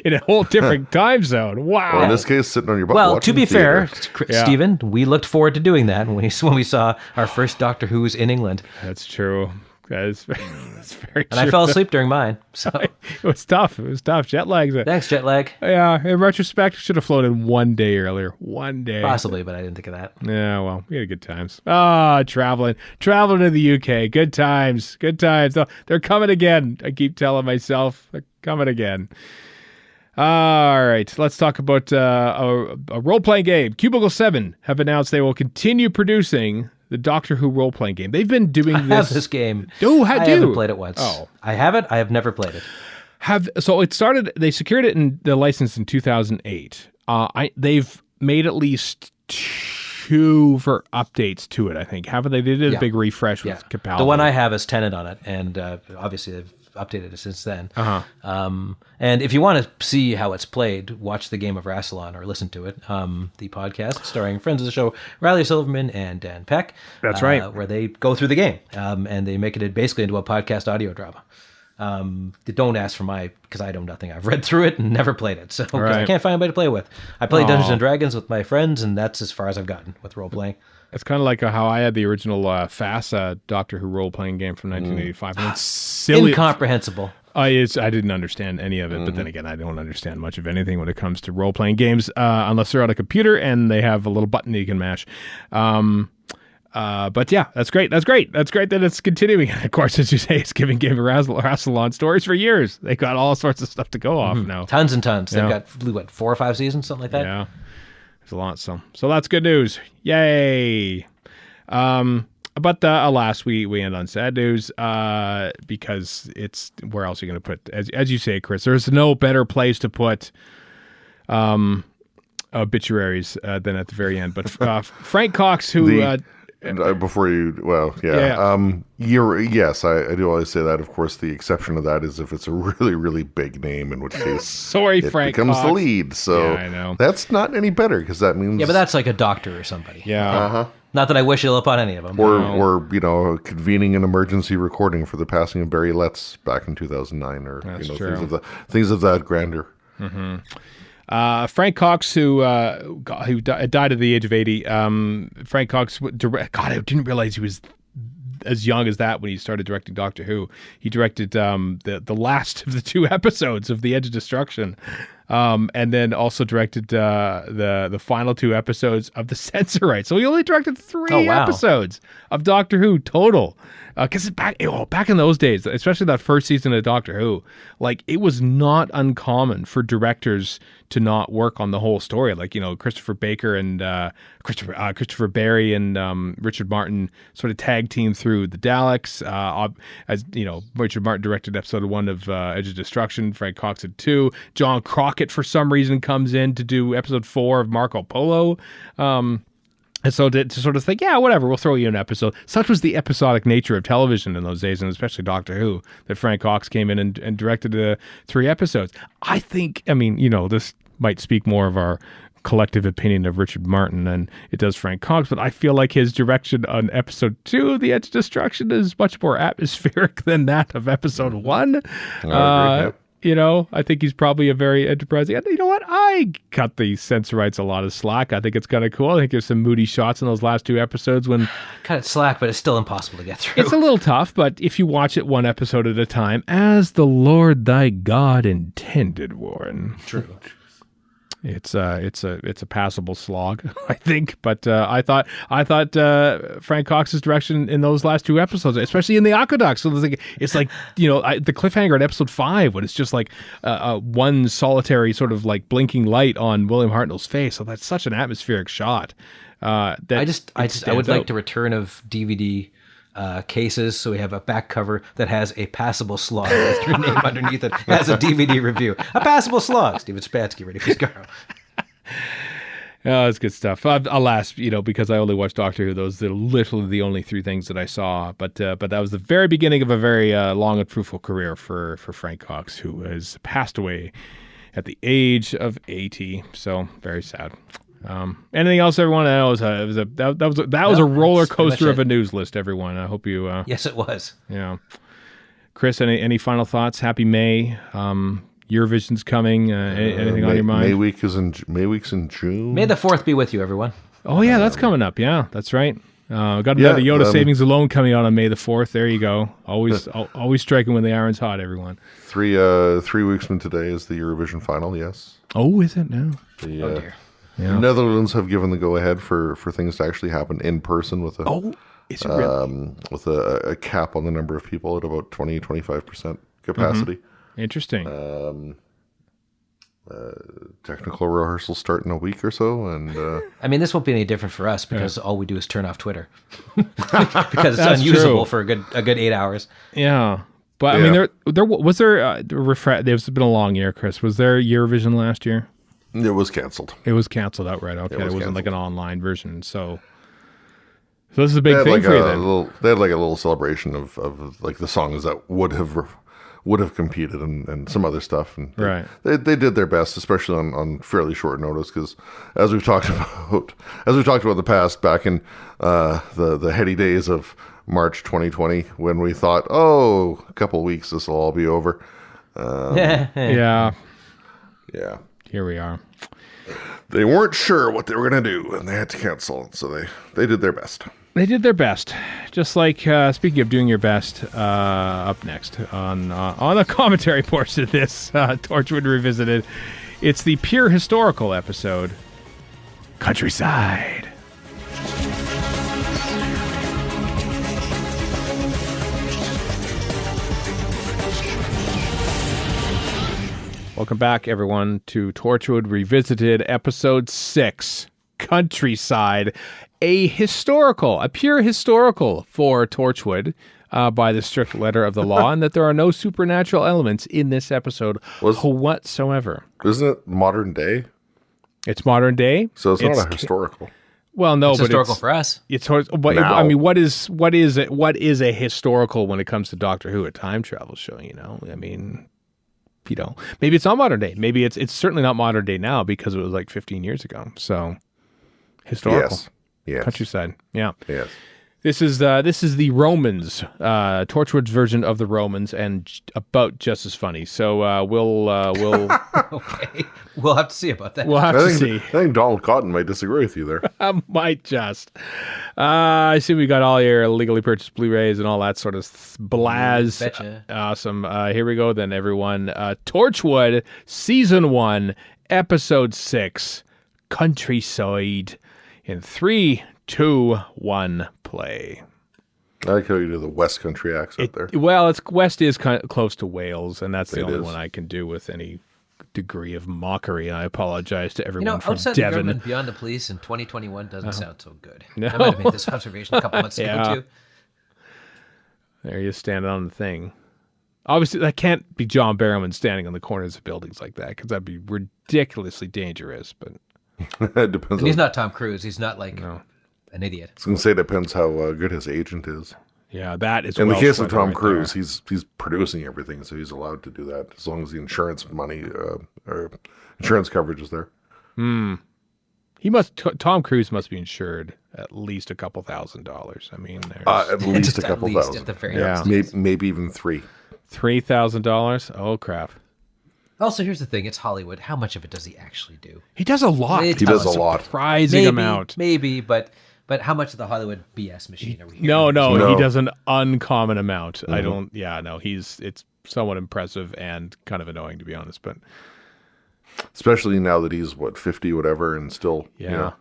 In a whole different time zone. Wow. Or in this case, sitting on your butt watching watching to be theater. fair, Stephen, we looked forward to doing that when we saw our first Doctor Who's in England. That's true. It's very And I fell asleep during mine. So it was tough. It was tough. Jet lag. Thanks, jet lag. Yeah, in retrospect, should have flown in 1 day earlier. 1 day. Possibly, but I didn't think of that. Yeah, well, we had good times. Traveling to the UK. Good times. Oh, they're coming again. I keep telling myself they're coming again. All right, let's talk about a role-playing game. Cubicle 7 have announced they will continue producing the Doctor Who role-playing game. They've been doing this. I have this game. I haven't played it once. Oh. I have it. I have never played it. So it started, they secured it in the license in 2008. They've made at least 2 for updates to it, I think. Haven't they? They did a big refresh with Capaldi. The one I have is Tenet on it, and obviously they've updated it since then. And if you want to see how it's played, watch the Game of Rassilon or listen to it, the podcast starring friends of the show, Riley Silverman and Dan Peck. That's right. Where they go through the game, and they make it basically into a podcast audio drama. Don't ask for because I know nothing. I've read through it and never played it, so because I can't find anybody to play with. I played Dungeons and Dragons with my friends, and that's as far as I've gotten with role playing. It's kind of like how I had the original FASA Doctor Who role-playing game from 1985. And it's silly. Incomprehensible. I didn't understand any of it, but then again, I don't understand much of anything when it comes to role-playing games, unless they're on a computer and they have a little button that you can mash. But yeah, that's great. That's great that it's continuing. Of course, as you say, it's giving Game of Rassilon stories for years. They got all sorts of stuff to go off now. Tons and tons. They've got, 4 or 5 seasons, something like that? Yeah. There's a lot. So that's good news. Yay. But alas, we end on sad news because it's, where else are you going to put, as you say, Chris, there's no better place to put obituaries than at the very end. But Frank Cox, who... before you, yes, I do always say that. Of course, the exception to that is if it's a really, really big name, in which case it Frank becomes Cox. the lead. So I know. That's not any better because that means Yeah, but that's like a doctor or somebody. Yeah. Not that I wish ill upon any of them. Or convening an emergency recording for the passing of Barry Letts back in 2009, or That's things of that grandeur. Frank Cox, who died at the age of 80. Frank Cox, God, I didn't realize he was as young as that when he started directing Doctor Who. He directed the last of the 2 episodes of The Edge of Destruction, and then also directed the final 2 episodes of The Censorite. So he only directed 3 episodes of Doctor Who total. Because back in those days, especially that first season of Doctor Who, like, it was not uncommon for directors to not work on the whole story. Like, Christopher Baker and Christopher Barry and Richard Martin sort of tag team through the Daleks. As Richard Martin directed episode 1 of Edge of Destruction. Frank Cox did 2. John Crockett, for some reason, comes in to do episode 4 of Marco Polo. And so to sort of think, yeah, whatever, we'll throw you an episode. Such was the episodic nature of television in those days, and especially Doctor Who, that Frank Cox came in and directed 3 episodes. I think, this might speak more of our collective opinion of Richard Martin than it does Frank Cox, but I feel like his direction on episode 2 of The Edge of Destruction is much more atmospheric than that of episode 1. I think he's probably a very enterprising. And you know what? I cut the Censorites a lot of slack. I think it's kind of cool. I think there's some moody shots in those last 2 episodes when... Cut it slack, but it's still impossible to get through. It's a little tough, but if you watch it 1 episode at a time, as the Lord thy God intended, Warren. True. It's a passable slog, I think. But I thought Frank Cox's direction in those last 2 episodes, especially in the aqueduct, so it's like the cliffhanger at episode 5 when it's just like one solitary sort of like blinking light on William Hartnell's face. So that's such an atmospheric shot. I would like the return of DVD cases, so we have a back cover that has a passable slog with your name underneath it as a DVD review. A passable slog. Steven Spansky, ready for Skaro. Oh, that's good stuff. Alas, because I only watched Doctor Who, those are literally the only 3 things that I saw. But that was the very beginning of a very long and fruitful career for Frank Cox, who has passed away at the age of 80. So very sad. Anything else everyone knows? That was a roller coaster of a news list, everyone. I hope you... yes, it was. Yeah. Chris, any final thoughts? Happy May. Eurovision's coming. Anything on your mind? May week's in June. May the 4th be with you, everyone. Oh, yeah, that's coming up. Yeah, that's right. Got another Yoda Savings Alone coming out on May the 4th. There you go. Always striking when the iron's hot, everyone. 3 weeks from today is the Eurovision final, yes. Oh, is it now? Oh, dear. Yeah. The Netherlands have given the go-ahead for things to actually happen in person with is it really? With a cap on the number of people at about 20-25% capacity. Interesting. Technical rehearsals start in a week or so, and I mean, this won't be any different for us because all we do is turn off Twitter because it's That's unusable true. for a good 8 hours. Yeah. But I mean, there was there's been a long year, Chris. Was there Eurovision last year? it was canceled. It was canceled outright. Okay, it wasn't canceled. like an online version. So this is a big thing for you then. They had like a little celebration of like the songs that would have competed and some other stuff. And they did their best, especially on fairly short notice, because as we've talked about in the past, back in the heady days of March 2020, when we thought, a couple of weeks, this will all be over. Yeah. Here we are. They weren't sure what they were going to do, and they had to cancel. So they did their best. They did their best. Just like, speaking of doing your best, up next on the commentary portion of this, Torchwood Revisited, it's the pure historical episode, Countryside. Welcome back, everyone, to Torchwood Revisited, Episode 6, Countryside. A pure historical for Torchwood by the strict letter of the law, and that there are no supernatural elements in this episode whatsoever. Isn't it modern day? It's modern day. So it's not a historical. Well, no, It's but historical for us. But I mean, what is a historical when it comes to Doctor Who, a time travel show? I mean, maybe it's not modern day. Maybe it's certainly not modern day now because it was like 15 years ago. So historical. Yes. Countryside. Yeah. Yes. This is the Romans, Torchwood's version of the Romans, and about just as funny. So we'll Okay. We'll have to see about that. we'll have to see. I think Donald Cotton might disagree with you there. I might just. I see we got all your legally purchased Blu-rays and all that sort of blaz. Betcha. Awesome. Here we go then, everyone. Torchwood, Season 1, Episode 6, Countryside. In 3, 2, 1, play. I like how you do the West Country accent there. Well, West is kind of close to Wales, and that's the only one I can do with any degree of mockery. I apologize to everyone from outside Devon. the government, beyond the police in 2021 doesn't sound so good. No. I might have made this observation a couple months ago, too. There you standing on the thing. Obviously, that can't be John Barrowman standing on the corners of buildings like that, because that'd be ridiculously dangerous, but... It depends. And he's not Tom Cruise. He's not like an idiot. I was going to say it depends how good his agent is. Yeah, that is. In the case of Tom right Cruise, there. he's producing everything, so he's allowed to do that as long as the insurance money or insurance coverage is there. He must. Tom Cruise must be insured at least a couple $1,000s. I mean, At least Just a couple at least thousand. at the very Yeah. least. Maybe even $3,000. Oh crap! Also, here's the thing. It's Hollywood. How much of it does he actually do? He does a lot. He does a lot. Surprising amount. Maybe, but how much of the Hollywood BS machine are we hearing? No, he does an uncommon amount. I don't. Yeah, no, it's somewhat impressive and kind of annoying, to be honest. But especially now that he's 50 whatever and still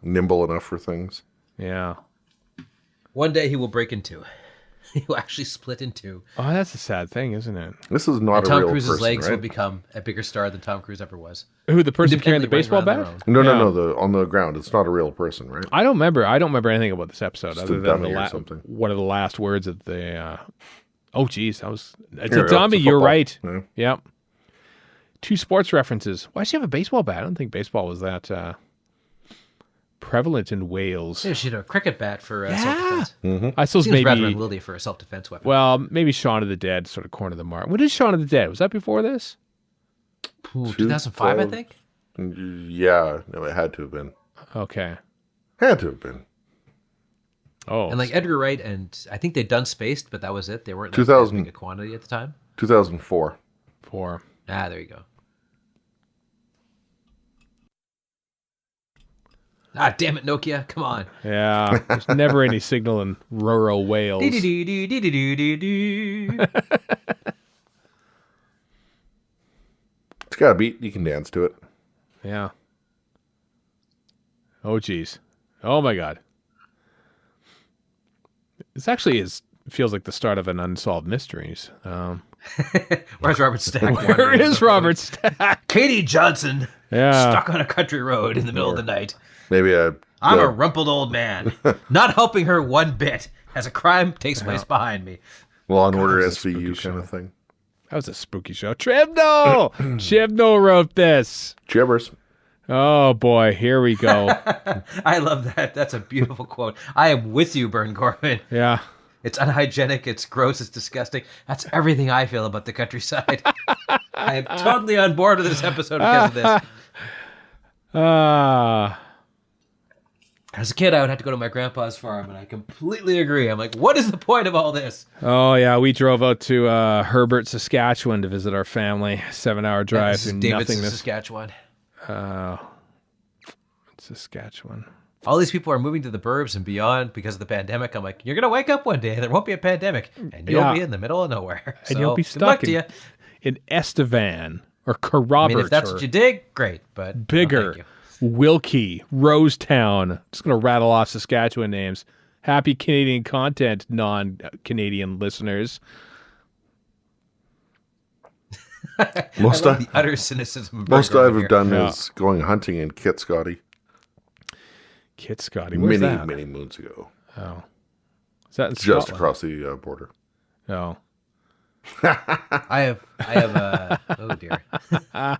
nimble enough for things. yeah. One day he will break in two. He will actually split in two. Oh, that's a sad thing, isn't it? This is not And a Tom real Cruise's person, legs right? will become a bigger star than Tom Cruise ever was. Who, the person carrying the Independently baseball running bat? around their own. No, on the ground. It's not a real person, right? I don't remember anything about this episode Just other a than dummy or something. one of the last words of the. Oh, geez, it's Here, a dummy. it's a You're football. right. Yeah. Yep. 2 sports references. Why does she have a baseball bat? I don't think baseball was that prevalent in Wales. Yeah, she had a cricket bat for self-defense. I suppose Seems rather maybe. unwieldy for a self-defense weapon. Well, maybe Shaun of the Dead sort of cornered the mark. When did Shaun of the Dead? Was that before this? Ooh, 2005, I think. Yeah, no, it had to have been. Okay. Had to have been. Oh. And like Edgar Wright, and I think they'd done Spaced, but that was it. They weren't like, 2000 as big a quantity at the time. 2004. 4. Ah, there you go. Ah, damn it, Nokia. Come on. Yeah. There's never any signal in rural Wales. Dee-dee-dee-dee-dee-dee-dee-dee. It's got a beat. You can dance to it. Yeah. Oh, geez. Oh, my God. This actually feels like the start of an Unsolved Mysteries. Where's Robert Stack? Where is Robert Stack? Katie Johnson. Yeah. Stuck on a country road in the middle of the night. Maybe I'm a rumpled old man. Not helping her one bit as a crime takes place behind me. Law and Order SVU kind of thing. That was a spooky show. Chibnall! Chibnall wrote this. Jibbers. Oh, boy. Here we go. I love that. That's a beautiful quote. I am with you, Bern Gorman. Yeah. It's unhygienic, it's gross, it's disgusting. That's everything I feel about the countryside. I am totally on board with this episode because of this. As a kid, I would have to go to my grandpa's farm, and I completely agree. I'm like, what is the point of all this? Oh, yeah. We drove out to Herbert, Saskatchewan to visit our family. 7-hour drive through nothingness. Saskatchewan. Saskatchewan. All these people are moving to the burbs and beyond because of the pandemic. I'm like, you're going to wake up one day, there won't be a pandemic, and you'll be in the middle of nowhere. And you'll be stuck in Estevan or Carrobert. I mean, if that's what you dig, great, but bigger. Wilkie, Rosetown. Just going to rattle off Saskatchewan names. Happy Canadian content, non-Canadian listeners. Most the utter cynicism. Most I've done is going hunting in Kit, Scotty. Kit, Scotty. Where's that? Many moons ago. Oh. Is that in just Scotland? Across the border? Oh. I have oh dear. I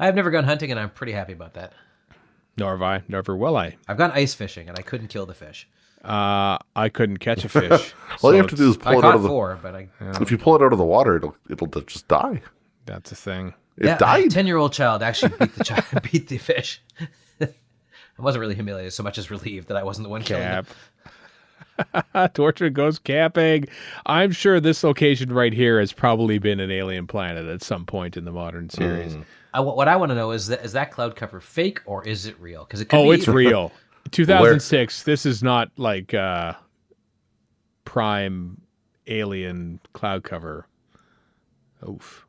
have never gone hunting, and I'm pretty happy about that. Nor have I. Never will I. I've gone ice fishing, and I couldn't kill the fish. I couldn't catch a fish. All you have to do is pull it out of the four, but if you pull it out of the water, it'll just die. That's a thing. It died. A 10-year-old child actually beat the fish. I wasn't really humiliated so much as relieved that I wasn't the one killing him. Torchwood goes camping. I'm sure this location right here has probably been an alien planet at some point in the modern series. What I want to know is that cloud cover fake or is it real? Because it could be it's real. 2006. This is not like prime alien cloud cover. Oof.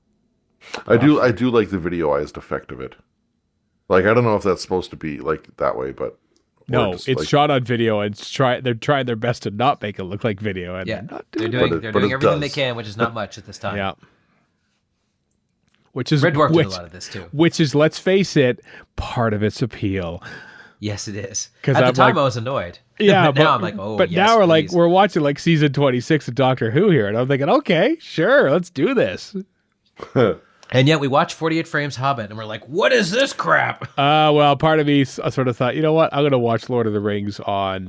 I do like the videoized effect of it. Like, I don't know if that's supposed to be like that way, but no, it's shot on video, and they're trying their best to not make it look like video, and they're doing everything they can, which is not much at this time. Yeah. Which is Red Dwarf did a lot of this too. Which is, let's face it, part of its appeal. Yes, it is. Because at the time, I was annoyed. Yeah, but now I'm like, oh, but yes, now please. we're watching like season 26 of Doctor Who here, and I'm thinking, okay, sure, let's do this. And yet we watch 48 Frames Hobbit, and we're like, what is this crap? Well, part of me sort of thought, you know what, I'm going to watch Lord of the Rings on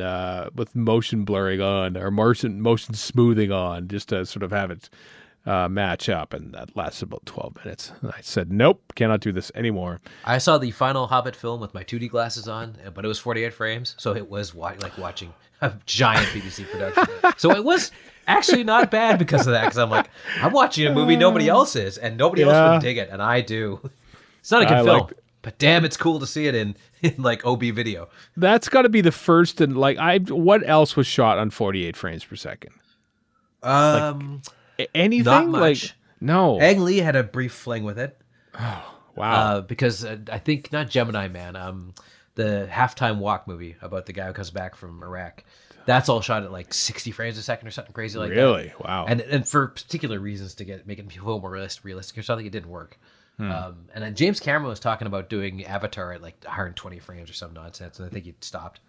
with motion blurring on, or motion smoothing on, just to sort of have it match up, and that lasted about 12 minutes. And I said, nope, cannot do this anymore. I saw the final Hobbit film with my 2D glasses on, but it was 48 frames, so it was like watching a giant BBC production. So it was actually not bad because of that, because I'm like, I'm watching a movie nobody else is, and nobody else would dig it, and I do. It's not a good film, but damn, it's cool to see it in like OB video. That's got to be the first, and like, what else was shot on 48 frames per second? Anything? Not much. Like, no. Ang Lee had a brief fling with it. Oh, wow. Because I think, not Gemini Man, the Halftime Walk movie about the guy who comes back from Iraq. That's all shot at like 60 frames a second or something crazy like that. Really? Wow. And for particular reasons to make it feel more realistic or something, it didn't work. And then James Cameron was talking about doing Avatar at like 120 frames or some nonsense, and I think he stopped.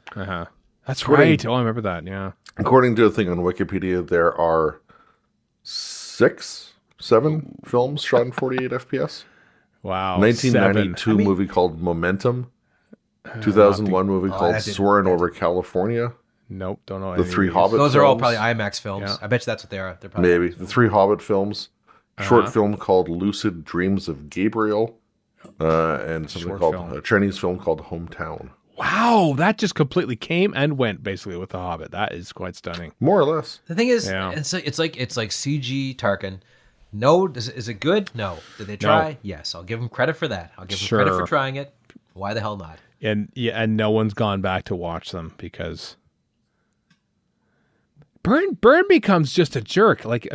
That's right. Oh, I remember that, yeah. According to a thing on Wikipedia, there are 7 films shot in 48 FPS. Wow. 1992 movie called Momentum. 2001 movie called Soaring Over California. Nope, don't know. The 3 Hobbit films. Those are all probably IMAX films. Yeah. I bet you that's what they are. They're probably maybe. The 3 Hobbit films. Short film called Lucid Dreams of Gabriel. And something called a Chinese film called Hometown. Wow, that just completely came and went basically with The Hobbit. That is quite stunning. More or less. The thing is, it's like CG Tarkin, No. Is it good? No. Did they try? No. Yes. I'll give them credit for that. I'll give them credit for trying it. Why the hell not? And no one's gone back to watch them because Byrne becomes just a jerk, like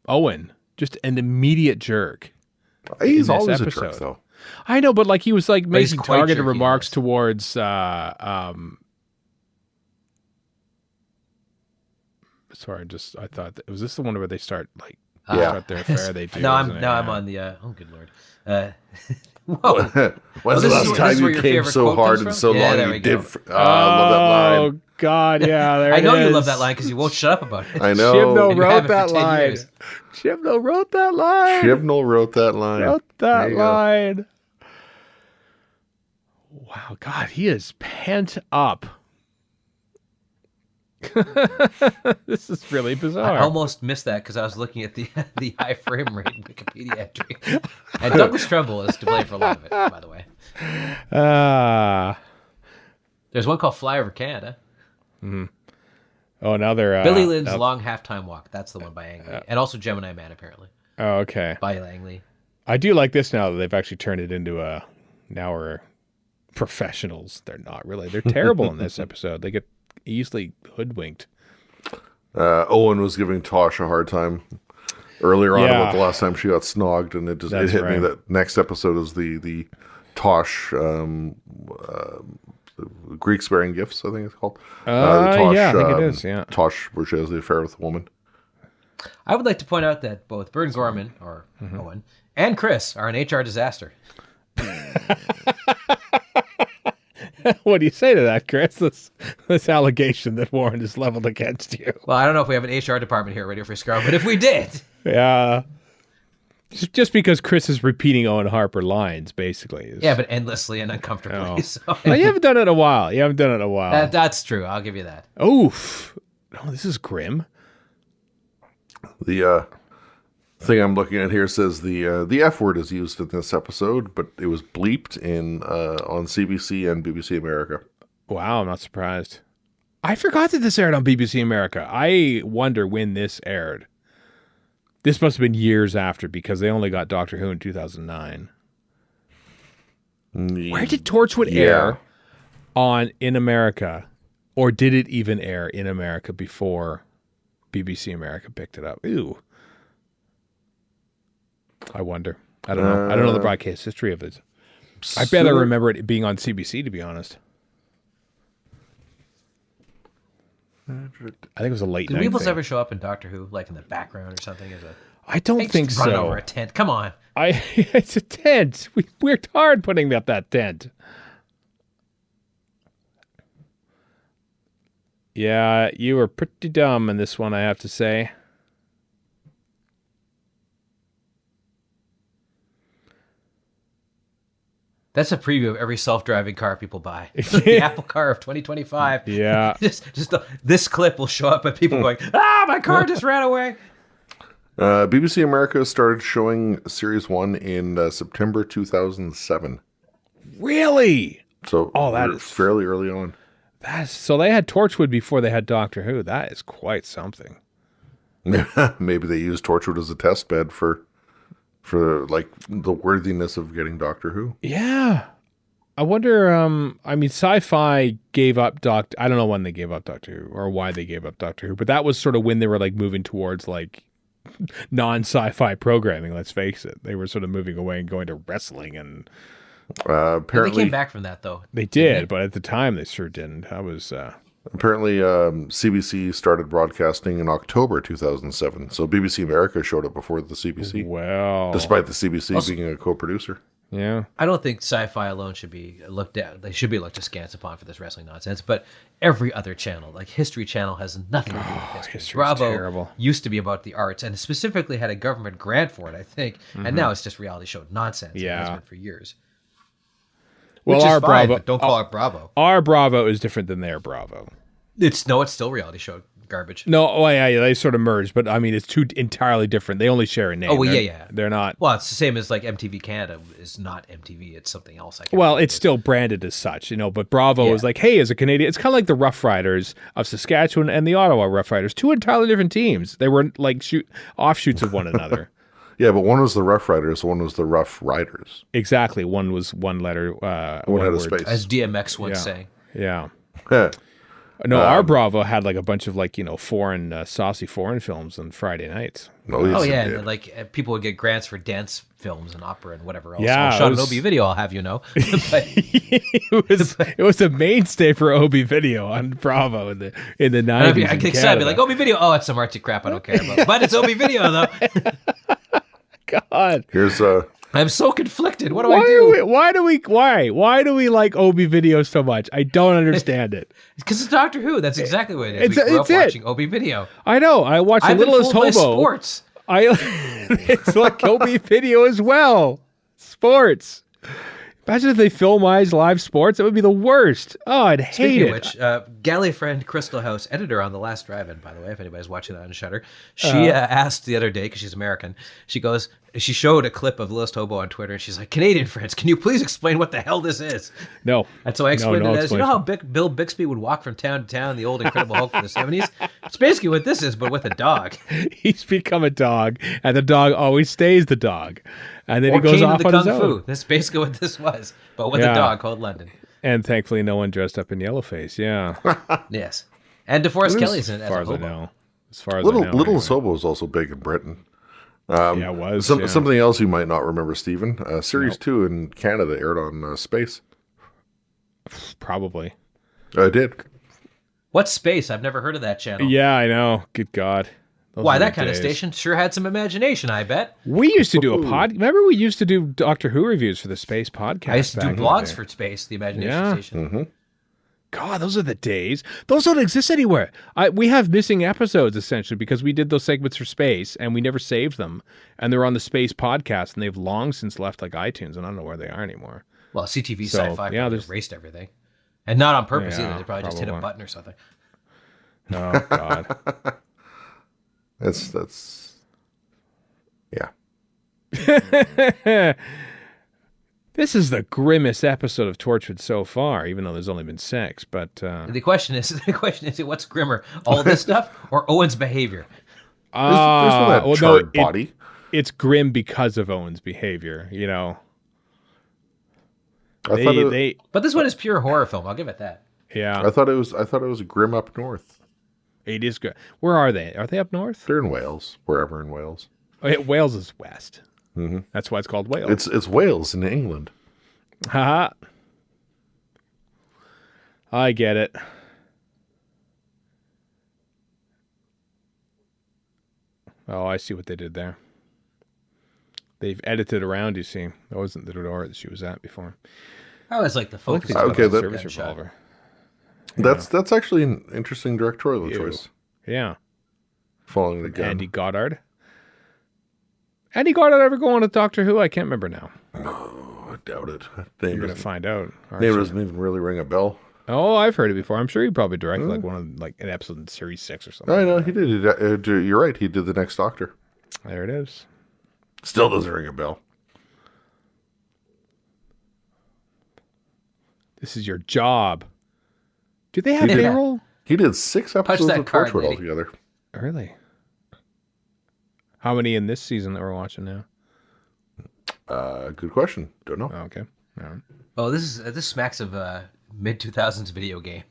Owen, just an immediate jerk. He's always a jerk, though. I know, but like he was like making targeted remarks towards. Sorry, I thought was this the one where they start like start their affair? They do. I'm on the. Oh, good lord. Whoa! When's the last time you came so hard and so long? You did. I love that line. Oh God, yeah. There I know you love that line because you won't shut up about it. I know. Chibnall wrote that line. Chibnall wrote that line. Chibnall wrote that line. Line. Wow, God, he is pent up. This is really bizarre. I almost missed that because I was looking at the high frame rate Wikipedia entry. And Douglas Trumbull is to blame for a lot of it, by the way. There's one called Fly Over Canada. Mm-hmm. Oh, now they're... Billy Lynn's Long Halftime Walk. That's the one by Ang Lee. And also Gemini Man, apparently. Oh, okay. By Ang Lee. I do like this now that they've actually turned it into a... Now we're professionals. They're not really. They're terrible in this episode. They get easily hoodwinked. Owen was giving Tosh a hard time earlier on about the last time she got snogged, and it hit me that next episode is the Tosh Greek Sparing Gifts, I think it's called. Tosh, I think it is, yeah. Tosh, where she has the affair with a woman. I would like to point out that both Byrne Gorman, or Owen, and Chris are an HR disaster. What do you say to that, Chris? This allegation that Warren is leveled against you. Well, I don't know if we have an HR department here at Radio Free Skaro, but if we did. Yeah. Just because Chris is repeating Owen Harper lines, basically. Yeah, but endlessly and uncomfortably. Oh. So. Well, you haven't done it in a while. That's true. I'll give you that. Oof. Oh, this is grim. The thing I'm looking at here says the F word is used in this episode, but it was bleeped on CBC and BBC America. Wow, I'm not surprised. I forgot that this aired on BBC America. I wonder when this aired. This must have been years after because they only got Doctor Who in 2009. Where did Torchwood air in America? Or did it even air in America before BBC America picked it up? Ew. I wonder. I don't know. I don't know the broadcast history of it. I bet I remember it being on CBC, to be honest. I think it was a late night. Did Weebles ever show up in Doctor Who, like in the background or something? I don't think so. Run over a tent. Come on. It's a tent. We worked hard putting up that tent. Yeah, you were pretty dumb in this one, I have to say. That's a preview of every self-driving car people buy. The Apple car of 2025. Yeah. This clip will show up and people going, my car just ran away. BBC America started showing Series 1 in September 2007. Really? So that is fairly early on. So they had Torchwood before they had Doctor Who. That is quite something. Maybe they used Torchwood as a test bed for like the worthiness of getting Doctor Who. Yeah. I wonder, Sci-Fi gave up I don't know when they gave up Doctor Who or why they gave up Doctor Who, but that was sort of when they were like moving towards like non-sci-fi programming, let's face it. They were sort of moving away and going to wrestling and apparently they came back from that though. They did, but at the time they sure didn't. That was apparently CBC started broadcasting in October 2007. So BBC America showed up before the CBC. Well, despite the CBC being a co-producer. Yeah. I don't think Sci-Fi alone should be looked at. They should be looked askance upon for this wrestling nonsense. But every other channel, like History Channel, has nothing to do with history. Bravo terrible. Used to be about the arts and specifically had a government grant for it, I think. Mm-hmm. And now it's just reality show nonsense. Yeah. It has been for years. Well, Which is our fine, Bravo, but don't call it Bravo. Our Bravo is different than their Bravo. It's still reality show garbage. No, they sort of merged, but I mean, it's two entirely different. They only share a name. Oh, well, yeah. They're not. Well, it's the same as like MTV Canada is not MTV. It's something else. Well, it's still branded as such, but Bravo is like, hey, as a Canadian, it's kind of like the Rough Riders of Saskatchewan and the Ottawa Rough Riders, two entirely different teams. They were like offshoots of one another. Yeah, but one was the Rough Riders, one was the Rough Riders. Exactly. One was one letter. One had a space. As DMX would say. Yeah. No, our Bravo had like a bunch of like, foreign, saucy foreign films on Friday nights. And like people would get grants for dance films and opera and whatever else. Yeah, I shot an OB video, I'll have you know. But, it was a mainstay for OB video on Bravo in the 90s. I get excited, be like, OB video, oh, it's some artsy crap I don't care about. But it's OB video though. God. Here's I'm so conflicted. What do I do? Why do we like OB video so much? I don't understand it. Because it's Doctor Who. That's exactly what it is. We grew up watching OB video. I know. I watched The Littlest Hobo. Sports. It's like OB video as well. Sports. Imagine if they filmized live sports. It would be the worst. Oh, I'd hate it. Speaking of which, galley friend Crystal House, editor on The Last Drive-In, by the way, if anybody's watching that on Shudder, she asked the other day, because she's American, she showed a clip of The Littlest Hobo on Twitter, and she's like, Canadian friends, can you please explain what the hell this is? No. And so I explained it as, you know how Bill Bixby would walk from town to town, the old Incredible Hulk from the 70s? It's basically what this is, but with a dog. He's become a dog, and the dog always stays the dog. And then he goes off on his own. That's basically what this was, but with a dog called London. And thankfully, no one dressed up in yellowface. Yeah. Yes. And DeForest Kelly's in it as far as I a hobo. know. As far as I know. Little Hobo is also big in Britain. It was. Something else you might not remember, Stephen. Series 2 in Canada aired on Space. Probably. I did. What's Space? I've never heard of that channel. Yeah, I know. Good God. Why, that kind of station sure had some imagination, I bet. We used to do a remember we used to do Doctor Who reviews for the Space podcast? I used to do blogs for Space, the imagination station. Mm-hmm. God, those are the days. Those don't exist anywhere. We have missing episodes, essentially, because we did those segments for Space, and we never saved them. And they're on the Space podcast, and they've long since left like iTunes, and I don't know where they are anymore. Well, CTV Sci-Fi erased everything. And not on purpose either. They probably just hit a button or something. Oh, God. That's yeah. This is the grimmest episode of Torchwood so far, even though there's only been 6. But the question is, what's grimmer, all this stuff or Owen's behavior? There's that charred body. It's grim because of Owen's behavior. But this one is pure horror film. I'll give it that. Yeah, I thought it was grim up north. It is good. Where are they? Are they up north? They're in Wales, wherever in Wales. Wales is west. Mm-hmm. That's why it's called Wales. It's Wales in England. Haha. I get it. Oh, I see what they did there. They've edited around, you see. That wasn't the door that she was at before. I always like the focus. Okay, that service revolver. That's actually an interesting directorial choice. Yeah. Following the gun. Andy Goddard. Andy Goddard ever go on with Doctor Who? I can't remember now. No, I doubt it. You're going to find out. Name doesn't even really ring a bell. Oh, I've heard it before. I'm sure he probably directed an episode in Series 6 or something. I know, he did. You're right. He did The Next Doctor. There it is. Still doesn't ring a bell. This is your job. Do they have payroll? He did 6 episodes of Torchwood altogether. Really? How many in this season that we're watching now? Good question. Don't know. Oh, okay. All right. Oh, this smacks of a mid-2000s video game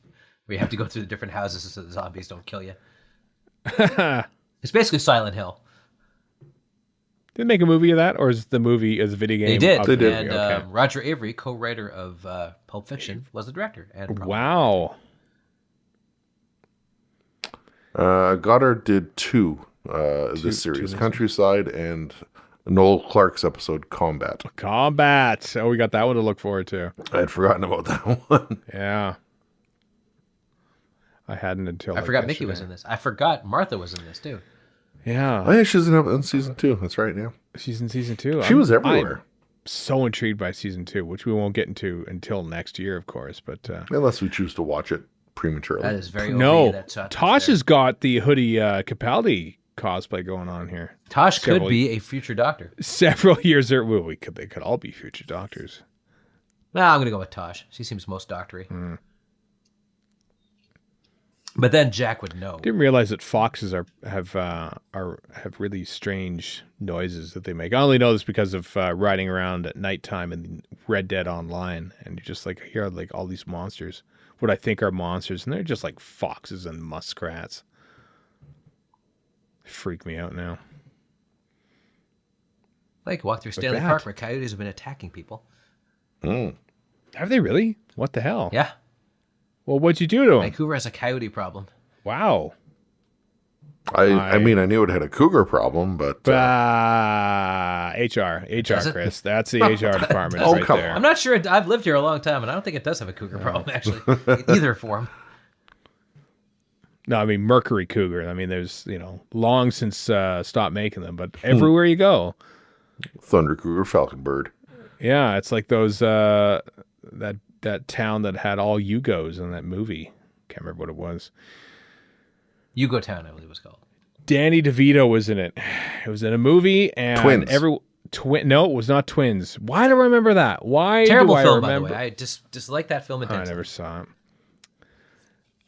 where you have to go through the different houses so the zombies don't kill you. It's basically Silent Hill. Did they make a movie of that, or is the movie as a video game? They did. And Roger Avery, co-writer of Pulp Fiction, was the director. Wow. Goddard did 2 this series, Countryside and Noel Clarke's episode, Combat. Oh, we got that one to look forward to. I had forgotten about that one. Yeah. I hadn't until I forgot Mickey was in this. I forgot Martha was in this, too. Yeah. Oh, yeah, she's in season 2. That's right, yeah. She's in season 2. She was everywhere. I'm so intrigued by season 2, which we won't get into until next year, of course. But unless we choose to watch it prematurely. That is very No, OB, that shot Tosh there. has got the Hoodie Capaldi cosplay going on here. Tosh could be a future Doctor. Several years there. Well, they could all be future Doctors. No, I'm going to go with Tosh. She seems most doctory. But then Jack would know. Didn't realize that foxes have really strange noises that they make. I only know this because of riding around at nighttime in Red Dead Online, and you just like hear like all these monsters, what I think are monsters, and they're just like foxes and muskrats. Freak me out now. Like walk through Stanley Park where coyotes have been attacking people. Have they really? What the hell? Yeah. Well, what'd you do to them? Vancouver has a coyote problem. Wow. I mean, I knew it had a cougar problem, but HR, Chris. That's the HR department right come there. I'm not sure. I've lived here a long time, and I don't think it does have a cougar problem, actually, in either form. No, I mean, Mercury cougar. I mean, there's, long since stopped making them, but everywhere you go. thunder cougar, falcon bird. Yeah, it's like those, that town that had all Yugos in that movie. Can't remember what it was. Yugo Town, I believe it was called. Danny DeVito was in it. It was in a movie, and Twins. No, it was not Twins. Why do I remember that? Why Terrible do I film, remember? by the way. I just like that film I intensely. never saw it.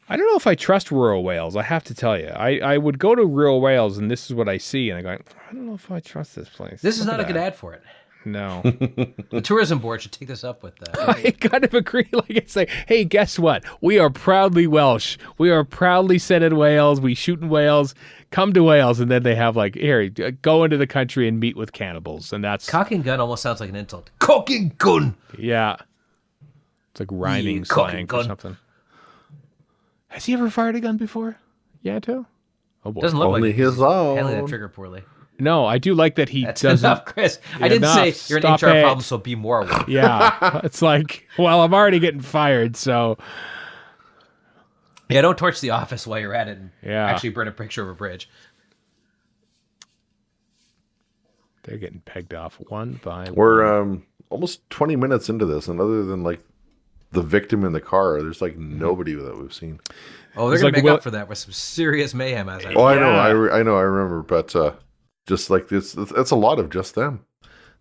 I don't know if I trust rural Wales. I have to tell you, I would go to rural Wales, and this is what I see, and I go, I don't know if I trust this place. This is not a good ad for it. No. The tourism board should take this up with I kind of agree. Like it's like, hey, guess what? We are proudly Welsh. We are proudly set in Wales. We shoot in Wales. Come to Wales, and then they have like, here, go into the country and meet with cannibals, and that's Cock and gun almost sounds like an insult. Cock and gun. yeah. It's like rhyming Yeah, cock slang and or gun. something. Has he ever fired a gun before? Yeah, too. Oh boy. Doesn't look Only like his handling that own. trigger poorly. No, I do like that he That's doesn't. enough, Chris. I didn't Enough. say you're an Stop HR it. problem, so be more one. Yeah, it's like, well, I'm already getting fired, so Yeah, don't torch the office while you're at it and Yeah. actually burn a picture of a bridge. they're getting pegged off one by one. We're almost 20 minutes into this, and other than like the victim in the car, there's like nobody that we've seen. Oh, they're It's going like to make Will- up for that with some serious mayhem. As I Oh, I Yeah. know, I remember, but just like this, it's a lot of just them.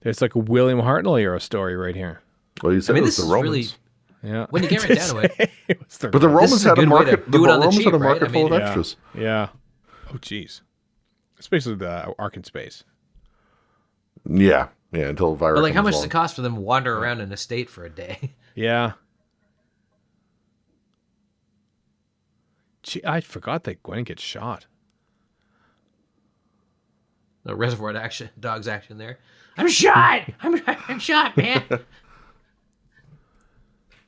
There's like a William Hartnell era story right here. Well, you said mean, it was this the is Romans, really Yeah, When you get right down to it. It was the but the Romans. Romans is a had a good way to market. The do it on the Romans cheap, had a right? market I full mean, of Yeah. extras. Yeah. Oh, jeez. Especially the Ark in Space. Yeah, until Vira. But like, how comes much does along. it cost for them to wander around an estate for a day? Yeah. Gee, I forgot that Gwen gets shot. The Reservoir Dogs action there. I'm shot. I'm shot, man.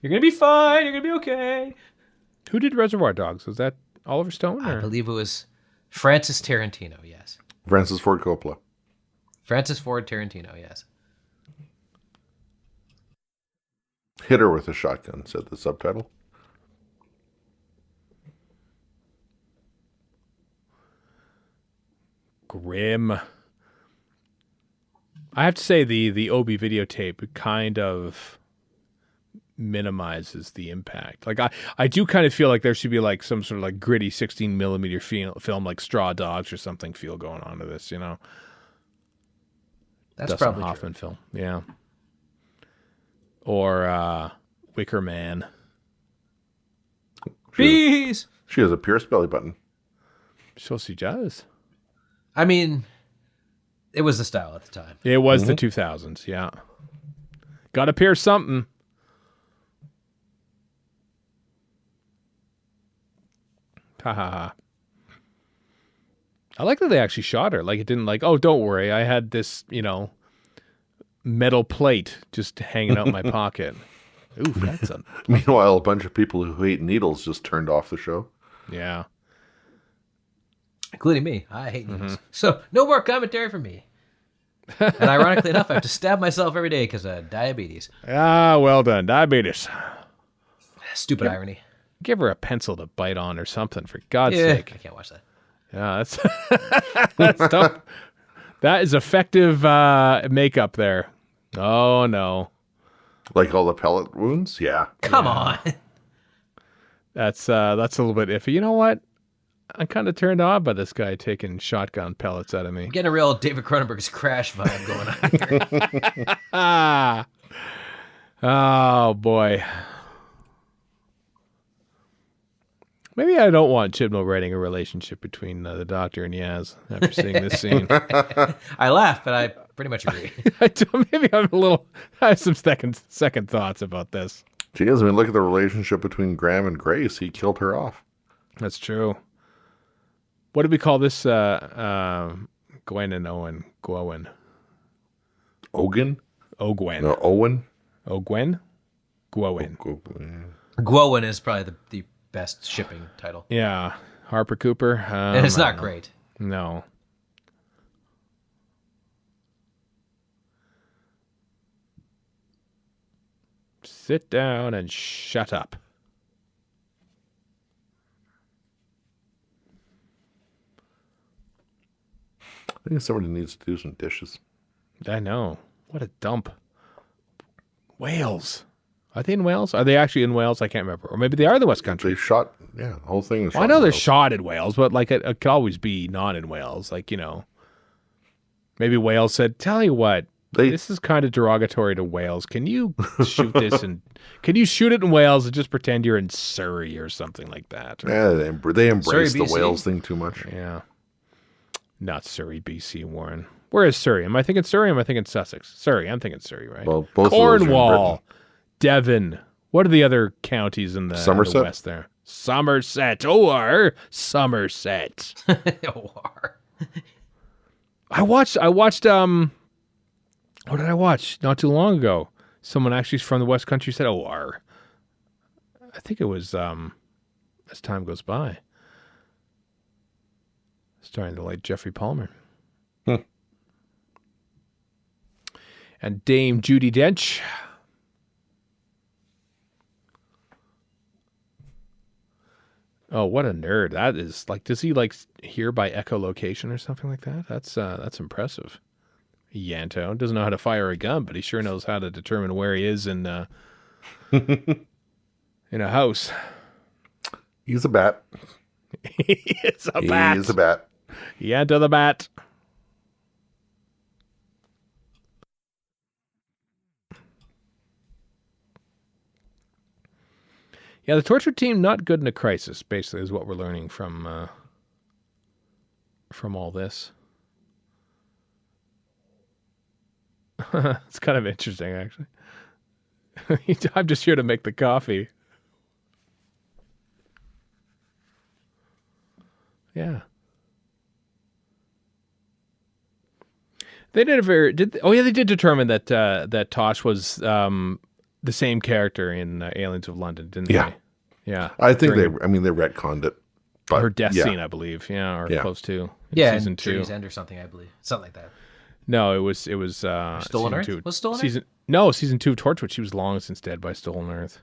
You're gonna be fine. You're gonna be okay. Who did Reservoir Dogs? Was that Oliver Stone? I Or? believe it was Francis Tarantino. Yes, Francis Ford Coppola. Francis Ford Tarantino. Yes. Hit her with a shotgun, said the subtitle. Grim. I have to say the Obi videotape kind of minimizes the impact. Like I do kind of feel like there should be like some sort of like gritty 16 millimeter film like Straw Dogs or something feel going on to this, That's Dustin probably Hoffman film. Yeah. Or Wicker Man. true. Peace. She has a pierced belly button. So she does. I mean, it was the style at the time. It was the 2000s, yeah. Got to pierce something. Ha ha ha. I like that they actually shot her. Like it didn't like, oh, don't worry. I had this, metal plate just hanging out in my pocket. Ooh, that's a Meanwhile, a bunch of people who hate needles just turned off the show. yeah. Including me. I hate needles. So, no more commentary from me. And ironically enough, I have to stab myself every day because of diabetes. Ah, well done. Diabetes. Stupid irony. Give her a pencil to bite on or something, for God's Yeah, sake. I can't watch that. Yeah, that's tough. That is effective makeup there. Oh, no. Like all the pellet wounds? Yeah. Come on. That's a little bit iffy. You know what? I'm kind of turned on by this guy taking shotgun pellets out of me. I'm getting a real David Cronenberg's Crash vibe going on here. Oh, boy. Maybe I don't want Chibnall writing a relationship between the Doctor and Yaz after seeing this scene. I laugh, but I pretty much agree. Maybe I have some second thoughts about this. Geez, I mean, look at the relationship between Graham and Grace. He killed her off. That's true. What did we call this? Gwen and Owen. Gwen. Ogun? Ogwen. No, Owen? Ogwen? Gwen. Gwowen is probably the best shipping title. Yeah. Harper Cooper. And it's not great. No. Sit down and shut up. I think somebody needs to do some dishes. I know. What a dump. Wales. Are they in Wales? Are they actually in Wales? I can't remember. Or maybe they are the West Country. They shot, the whole thing was shot. Well, I know in they're Wales. shot in Wales, but like it could always be not in Wales. Like, maybe Wales said, tell you what, this is kind of derogatory to Wales. Can you shoot this can you shoot it in Wales and just pretend you're in Surrey or something like that? Yeah, they embrace Surrey, the BC? Wales thing too much. Yeah. Not Surrey, BC, Warren. Where is Surrey? Am I thinking Surrey or am I thinking Sussex? Surrey. I'm thinking Surrey, right? Well, both Cornwall, of those are in Devon. What are the other counties in the west there? Somerset. Or Somerset. Or. I watched what did I watch? Not too long ago. Someone actually from the West Country said OR. I think it was as time goes by. Starring the late Jeffrey Palmer. And Dame Judi Dench. Oh, what a nerd. That is like, does he like hear by echolocation or something like that? That's impressive. Yanto doesn't know how to fire a gun, but he sure knows how to determine where he is in a house. He's a bat. He is a bat. He is a bat. Yanto the bat. Yeah, the Torchwood team not good in a crisis, basically, is what we're learning from all this. It's kind of interesting, actually. I'm just here to make the coffee. Yeah. They they did determine that that Tosh was the same character in Aliens of London, didn't they? Yeah. I think they retconned it. But her death scene, I believe. Yeah, or close to. Season 2. Journey's End or something, I believe. Something like that. No, it was Stolen Earth? 2. Was Stolen Earth? Season 2 of Torchwood. She was long since dead by Stolen Earth.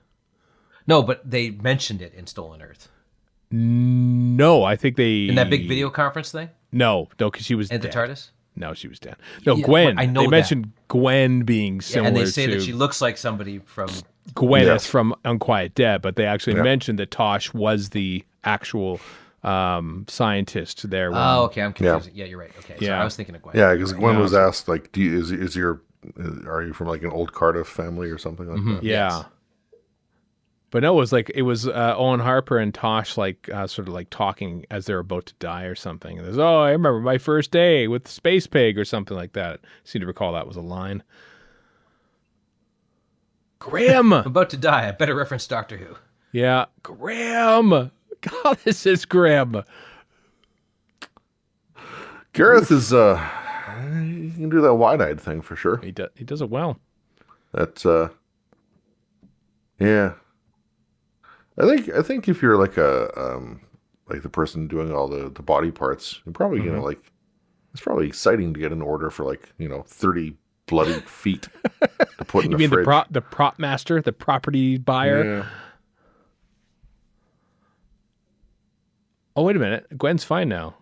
No, but they mentioned it in Stolen Earth. No, I think they... In that big video conference thing? No, because she was dead. The TARDIS? No, she was dead. No, Yeah, Gwen. I know they that. mentioned Gwen being similar and they say to that she looks like somebody from... Gwyneth from Unquiet Dead, but they actually mentioned that Tosh was the actual scientist there. Oh, okay, I'm confused. Yeah, you're right. Okay, so I was thinking of Gwen. Yeah, because Gwen was asked, like, are you from like an old Cardiff family or something like that? Yeah. Yes. But no, it was Owen Harper and Tosh like sort of like talking as they're about to die or something. And there's, I remember my first day with the space pig or something like that. I seem to recall that was a line. Graham! I'm about to die. I better reference Doctor Who. Yeah. Graham! God, this is Graham. Gareth is, he can do that wide-eyed thing for sure. He does it well. That's, yeah. I think if you're like like the person doing all the body parts, you're probably gonna like. It's probably exciting to get an order for 30 bloody feet to put in You the mean fridge. the prop master, the property buyer? Yeah. Oh, wait a minute. Gwen's fine now.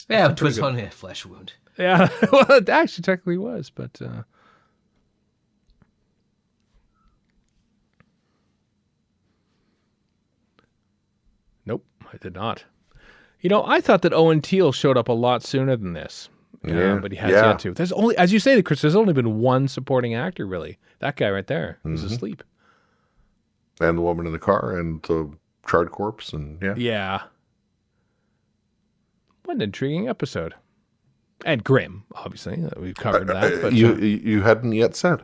Yeah, it was only a flesh wound. Yeah, well, it actually technically was, but Nope, I did not. I thought that Owen Teale showed up a lot sooner than this. But he has yet to. There's only, as you say, Chris, there's only been one supporting actor, really. That guy right there, who's asleep. And the woman in the car and the charred corpse. And Yeah. What an intriguing episode. And grim, obviously. We've covered that. But you hadn't yet said.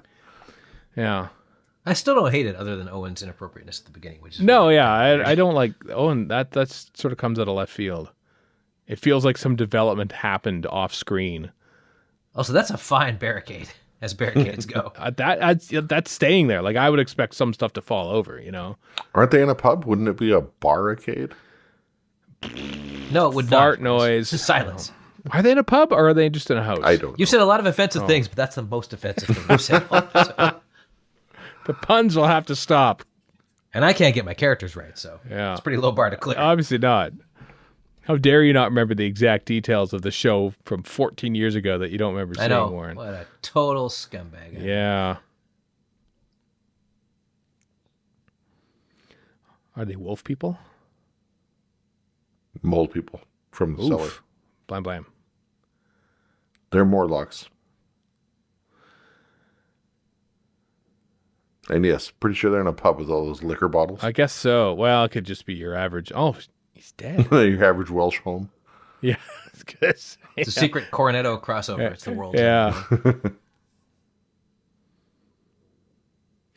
Yeah. I still don't hate it other than Owen's inappropriateness at the beginning. Which is I don't like Owen. That sort of comes out of left field. It feels like some development happened off screen. Oh, so that's a fine barricade, as barricades go. That's staying there. Like, I would expect some stuff to fall over, Aren't they in a pub? Wouldn't it be a barricade? No, it would Fart not. noise. Just silence. Are they in a pub or are they just in a house? I don't know. You've said a lot of offensive things, but that's the most offensive thing you've said. The puns will have to stop. And I can't get my characters right, so it's a pretty low bar to clear. Obviously not. How dare you not remember the exact details of the show from 14 years ago that you don't remember seeing, Warren? What a total scumbag. Yeah. Are they wolf people? Mole people from the cellar. Blam blam. They're Morlocks. And yes, pretty sure they're in a pub with all those liquor bottles. I guess so. Well, it could just be your average. Oh, he's dead. Your average Welsh home. Yeah. It's a secret Cornetto crossover. It's the world's end.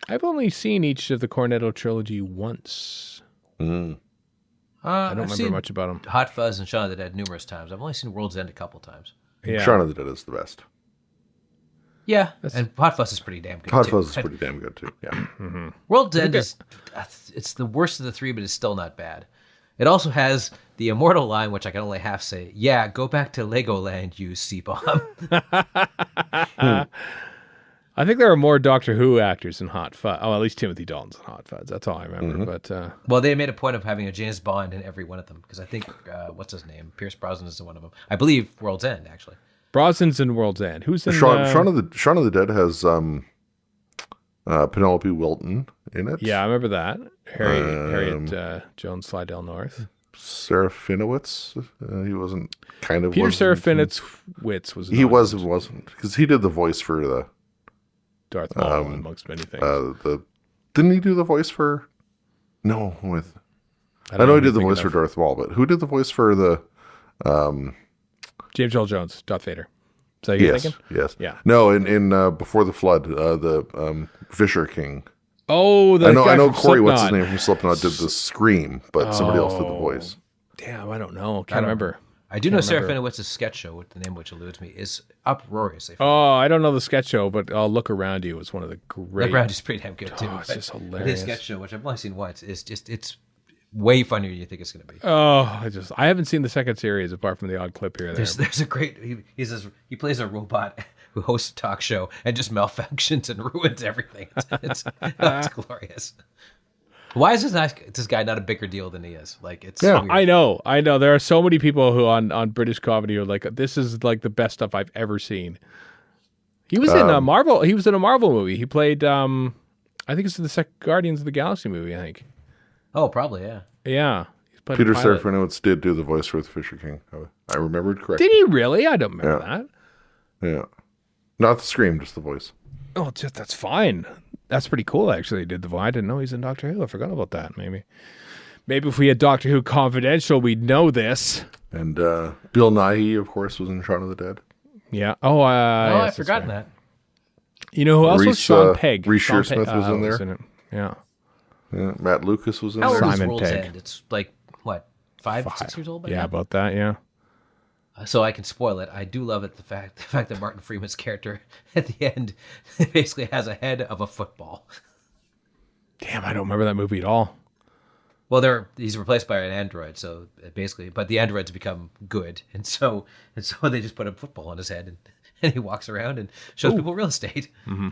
I've only seen each of the Cornetto trilogy once. I don't remember much about them. Hot Fuzz and Shaun of the Dead numerous times. I've only seen World's End a couple times. Yeah. Shaun of the Dead is the best. Yeah, and Hot Fuzz is pretty damn good. Hot Fuzz is pretty damn good too. Yeah. World's End it's the worst of the three, but it's still not bad. It also has the immortal line, which I can only half say. Yeah, go back to Legoland, you C-bomb. I think there are more Doctor Who actors in Hot Fuzz. Oh, at least Timothy Dalton's in Hot Fuzz. That's all I remember. But well, they made a point of having a James Bond in every one of them because I think what's his name, Pierce Brosnan is in one of them. I believe World's End actually. Brosnan's in World's End. Who's in Shaun of the Dead has Penelope Wilton in it. Yeah, I remember that. Harriet Jones Slidell North. Serafinowicz. He wasn't kind of. Peter Serafinowicz was. He wasn't because he did the voice for the Darth Maul amongst many things. Didn't he do the voice for? No, I know he did the voice for Darth Maul, but who did the voice for the? James Earl Jones, Darth Vader. Is that you're thinking? Yes. Yeah. No, in Before the Flood, the Fisher King. Oh, I know Corey, what's his name from Slipknot, did the scream, but somebody else did the voice. Damn, I don't know. Can't remember. I do know Serafinowicz's sketch show, the name which eludes me, is uproarious. I don't know the sketch show, but Look Around You was one of the great. Look Around You is pretty damn good too. Oh, it's just hilarious. His sketch show, which I've only seen once, it's way funnier than you think it's going to be. I haven't seen the second series apart from the odd clip here. There's a great. He plays a robot who hosts a talk show and just malfunctions and ruins everything. It's glorious. Why is this guy not a bigger deal than he is? Like it's. Yeah, weird. I know. There are so many people who on British comedy are like, this is like the best stuff I've ever seen. He was in a Marvel. He was in a Marvel movie. He played. I think it's the Guardians of the Galaxy movie. I think. Oh, probably, yeah. Yeah. Peter Serafinowicz did do the voice for the Fisher King. I remembered correctly. Did he really? I don't remember that. Yeah. Not the scream, just the voice. Oh, that's fine. That's pretty cool, actually. He did the voice. I didn't know he's in Doctor Who. I forgot about that, maybe. Maybe if we had Doctor Who Confidential, we'd know this. And Bill Nighy, of course, was in Shaun of the Dead. Yeah. I'd forgotten that. You know who else was? Sean Pegg. Reece Shearsmith was in there. In it. Yeah. Matt Lucas was in there. there. Simon Pegg. It's like, what, 6 years old by now? Yeah, about that, yeah. So I can spoil it. I do love it, the fact that Martin Freeman's character at the end basically has a head of a football. Damn, I don't remember that movie at all. Well, he's replaced by an android, so basically, but the androids become good, and so they just put a football on his head, and he walks around and shows people real estate. Mm-hmm.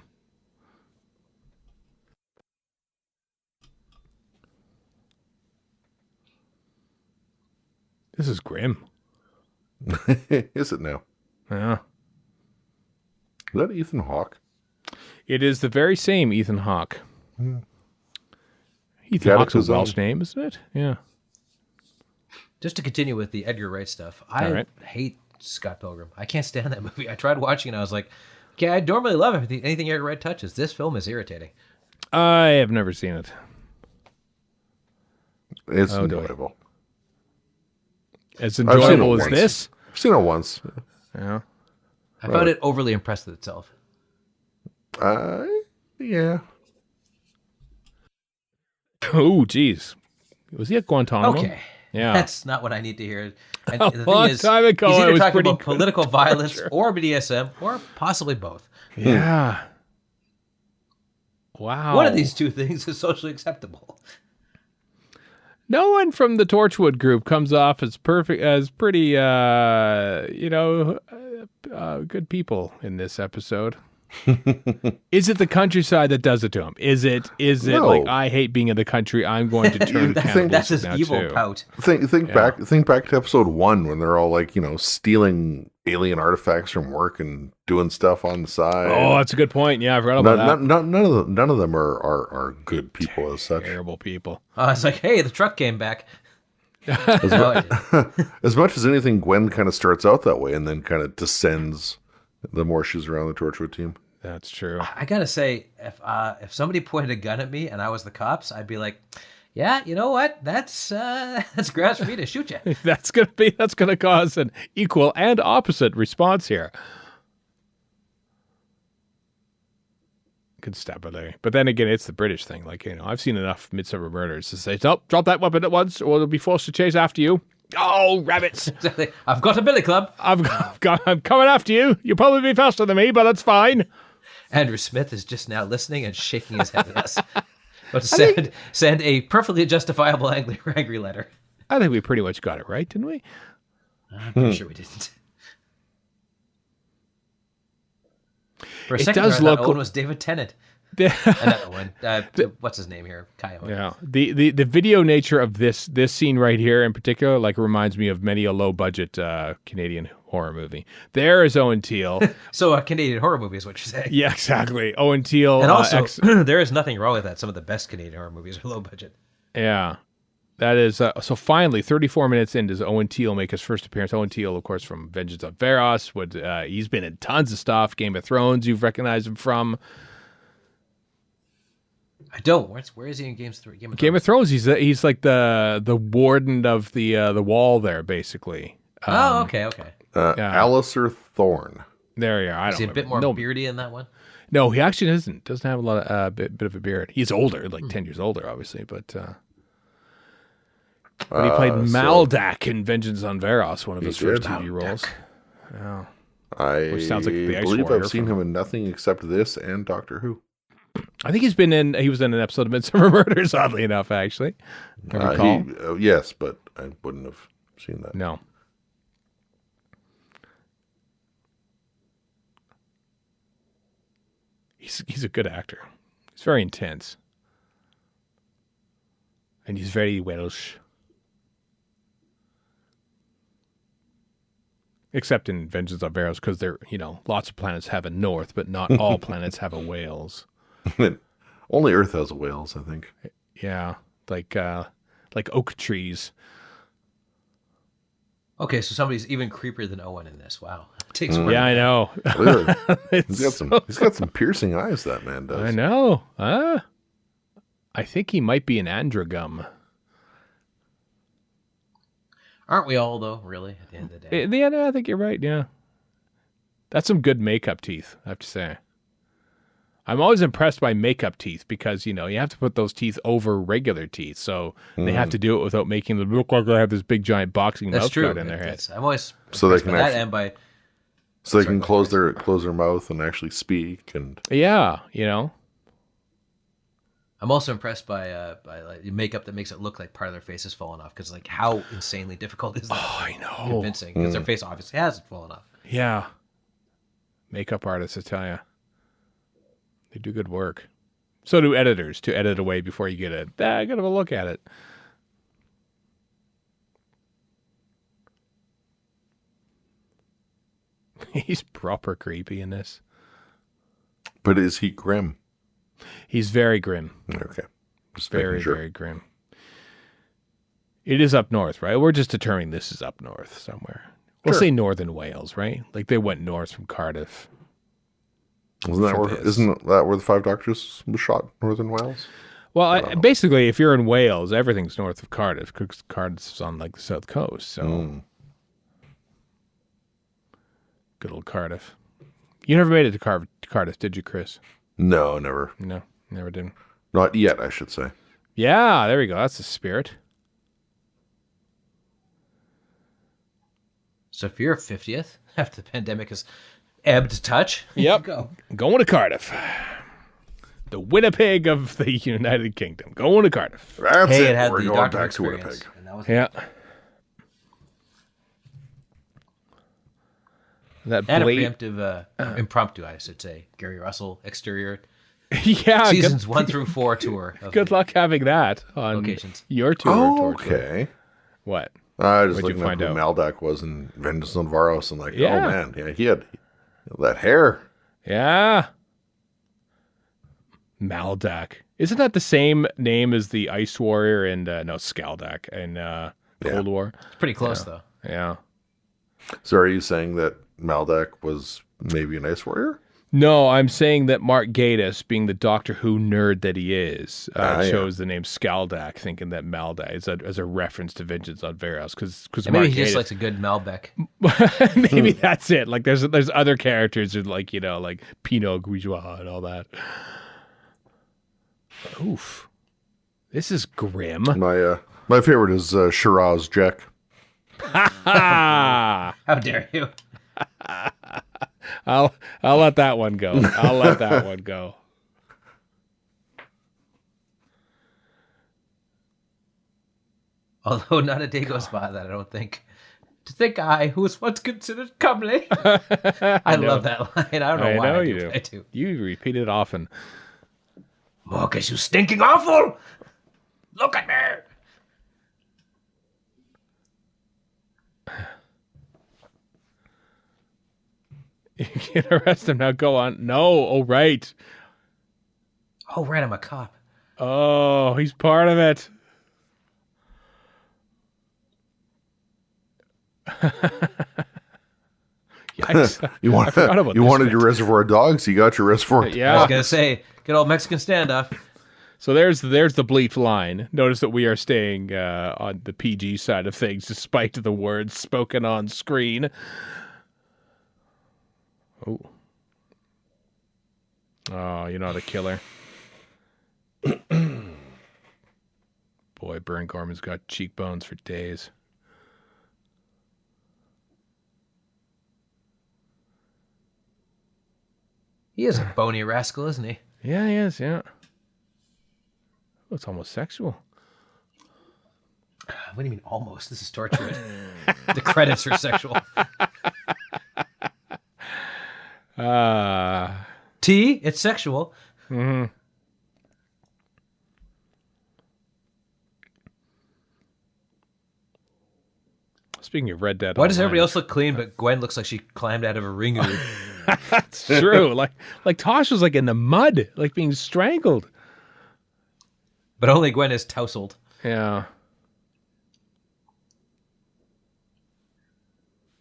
This is grim. Is it now? Yeah. Is that Ethan Hawke? It is the very same Ethan Hawke. Ethan Hawke's a Welsh name, isn't it? Yeah. Just to continue with the Edgar Wright stuff, I hate Scott Pilgrim. I can't stand that movie. I tried watching it and I was like, okay, I normally love anything Edgar Wright touches. This film is irritating. I have never seen it. It's enjoyable. As enjoyable as this? I've seen it once. Yeah. I found it overly impressed with itself. Yeah. Oh, geez. Was he at Guantanamo? Okay. Yeah. That's not what I need to hear. And A the long thing is, time ago, he's I either was talking pretty about political violence or BDSM or possibly both. Yeah. Wow. One of these two things is socially acceptable. No one from the Torchwood group comes off as pretty, good people in this episode. Is it the countryside that does it to him? Is it No. like, I hate being in the country, I'm going to turn cannibalistic That's his now evil too? pout. Think back to episode 1 when they're all like, stealing alien artifacts from work and doing stuff on the side. Oh, that's a good point. Yeah, I forgot about that. None of them are good people as such. Terrible people. It's like, hey, the truck came back. As much as anything, Gwen kind of starts out that way and then kind of descends the more she's around the Torchwood team. That's true. I gotta say, if somebody pointed a gun at me and I was the cops, I'd be like, yeah, you know what? That's grounds for me to shoot you. That's gonna cause an equal and opposite response here. Constabulary. But then again, it's the British thing. Like, I've seen enough Midsummer Murders to say, drop that weapon at once or they'll be forced to chase after you. Oh, rabbits. Exactly. I've got a billy club. I'm coming after you. You'll probably be faster than me, but that's fine. Andrew Smith is just now listening and shaking his head at us. But send a perfectly justifiable angry letter. I think we pretty much got it right, didn't we? I'm pretty sure we didn't. For a second, does I look thought Owen was David Tennant. Another one. What's his name here? Coyote. Yeah. The video nature of this scene right here in particular, like, reminds me of many a low budget Canadian horror movie. There is Owen Teal. So a Canadian horror movie is what you're saying. Yeah, exactly. Owen Teal. And also, there is nothing wrong with that. Some of the best Canadian horror movies are low budget. Yeah. That is, so finally, 34 minutes in, does Owen Teal make his first appearance. Owen Teal, of course, from Vengeance on Varos. He's been in tons of stuff. Game of Thrones, you've recognized him from. I don't. Where is he in Game of Thrones? He's like the warden of the wall there, basically. Okay. Alistair Thorne. There you are. Is he a bit more beardy in that one? No, he actually doesn't have a lot of bit of a beard. He's older, like 10 years older, obviously, but he played Maldak in Vengeance on Varos, one of his first TV roles. Yeah. Which sounds like the Ice believe Warrior I've seen him in nothing except this and Doctor Who. I think he was in an episode of Midsummer Murders, oddly enough, actually. Yes, but I wouldn't have seen that. No. He's a good actor. He's very intense. And he's very Welsh. Except in Vengeance on Varos, because lots of planets have a north, but not all planets have a Wales. Only Earth has a Wales, I think. Yeah, like oak trees. Okay, so somebody's even creepier than Owen in this. Wow. Yeah, I know. Really? He's got some piercing eyes, that man does. I know. I think he might be an androgum. Aren't we all, though, really, at the end of the day? In the end, I think you're right, yeah. That's some good makeup teeth, I have to say. I'm always impressed by makeup teeth because, you have to put those teeth over regular teeth. So they have to do it without making them look like they have this big, giant boxing mouth guard in their head. I'm always so they can by that and by... So they can close their mouth and actually speak. And yeah, I'm also impressed by like makeup that makes it look like part of their face has fallen off. Because how insanely difficult is that? Oh, I know. Convincing because their face obviously hasn't fallen off. Yeah, makeup artists, I tell you, they do good work. So do editors to edit away before you get good of a look at it. He's proper creepy in this. But is he grim? He's very grim. Okay. Just very, very grim. It is up north, right? We're just determining this is up north somewhere. We'll say northern Wales, right? Like they went north from Cardiff. Isn't that where the Five Doctors was shot? Northern Wales? Well, basically, if you're in Wales, everything's north of Cardiff because Cardiff's on like the south coast. So, good old Cardiff. You never made it to Cardiff, did you, Chris? No, never. No, never did. Not yet, I should say. Yeah, there we go. That's the spirit. So for your 50th, after the pandemic has ebbed a touch, yep, going to Cardiff. The Winnipeg of the United Kingdom. Going to Cardiff. That's it. It had We're the going doctor back to experience, Winnipeg. and that was That and a preemptive, impromptu, I should say. Gary Russell exterior. Yeah, Seasons 1 through 4 tour. Good luck having that on locations. Your tour. Oh, okay. What? I just What'd looking you at who find out? Maldak was in Vengeance on Varos and like, Yeah. oh man, yeah, he had that hair. Yeah. Maldak. Isn't that the same name as the Ice Warrior and Skaldak in Cold War? It's pretty close, though. Yeah. So are you saying that Maldak was maybe an ice warrior? No, I'm saying that Mark Gatiss, being the Doctor Who nerd that he is, chose the name Skaldak, thinking that Maldak is as a reference to Vengeance on Varos. Because maybe he just likes a good Malbec. Maybe that's it. Like there's other characters who like Pinot Griswois and all that. Oof, this is grim. My favorite is Shiraz Jack. How dare you? I'll let that one go. I'll let that one go. Although not a day goes by that I don't think. To think I, who was once considered comely. I love that line. I don't know why. I know you do. I do. You repeat it often. Marcus, you stinking awful! Look at me! You can arrest him now. Go on. No. Oh, right. Oh, right. I'm a cop. Oh, he's part of it. Yikes. You wanted your Reservoir Dogs. You got your Reservoir Dogs. Yeah. I was going to say, good old Mexican standoff. So there's the bleep line. Notice that we are staying on the PG side of things, despite the words spoken on screen. Oh, you're not a killer. Boy, Burn Gorman's got cheekbones for days. He is a bony rascal, isn't he? Yeah, he is, yeah. Oh, it's almost sexual. What do you mean almost? This is Torchwood. The credits are sexual. It's sexual. Mm-hmm. Speaking of Red Dead, why does everybody else look clean, but Gwen looks like she climbed out of a ringaroo? That's true. like Tosh was like in the mud, like being strangled. But only Gwen is tousled. Yeah.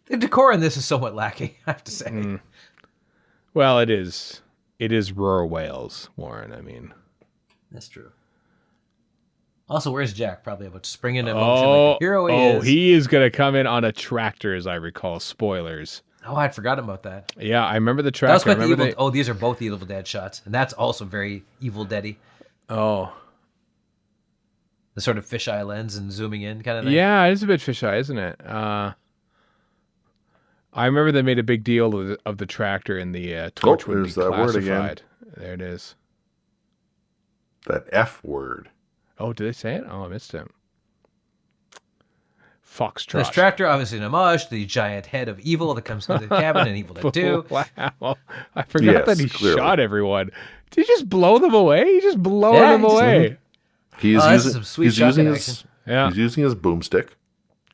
The decor in this is somewhat lacking, I have to say. Well, it is rural Wales, Warren. I mean, that's true. Also, where's Jack? Probably about to spring into motion like the hero he is. He is going to come in on a tractor, as I recall. Spoilers. Oh, I'd forgotten about that. Yeah, I remember the tractor. These are both Evil Dead shots, and that's also very Evil Dead-y. Oh. The sort of fisheye lens and zooming in kind of thing. Yeah, it is a bit fisheye, isn't it? I remember they made a big deal of the tractor in the Torchwood Revisited. Word again. There it is. That F word. Oh, did they say it? Oh, I missed it. Foxtrot. This tractor, obviously an homage to the giant head of evil that comes into the cabin in Evil Dead 2. Wow. I forgot that he shot everyone. Did he just blow them away? He just blow them away. He's using his boomstick.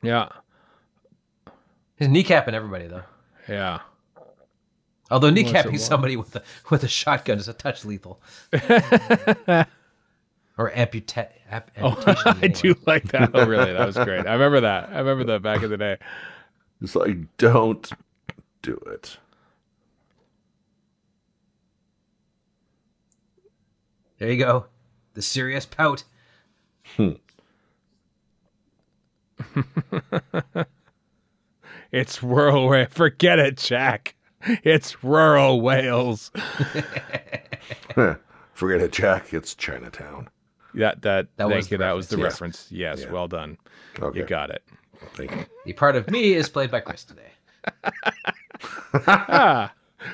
Yeah. He's kneecapping everybody, though. Yeah. Although kneecapping somebody with a shotgun is a touch lethal. Or amputation. I do like that. Oh, really? That was great. I remember that. I remember that back in the day. It's like, don't do it. There you go. The serious pout. It's rural Wales. Forget it, Jack. It's rural Wales. Forget it, Jack. It's Chinatown. That was the yes. reference. Yes, yeah. Well done. Okay. You got it. Thank you. The part of me is played by Chris today.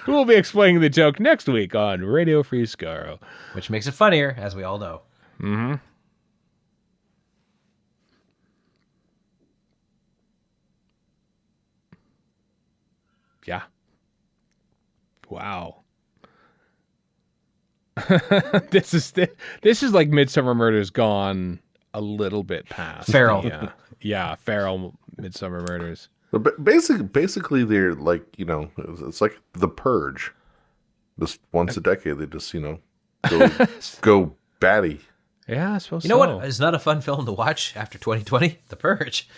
Who will be explaining the joke next week on Radio Free Skaro. Which makes it funnier, as we all know. Mm-hmm. Yeah. Wow. This is like Midsummer Murders gone a little bit past. Feral. Yeah, feral Midsummer Murders. But basically, they're like, it's like The Purge. Just once a decade, they just, go batty. Yeah, I suppose You know what is not a fun film to watch after 2020? The Purge.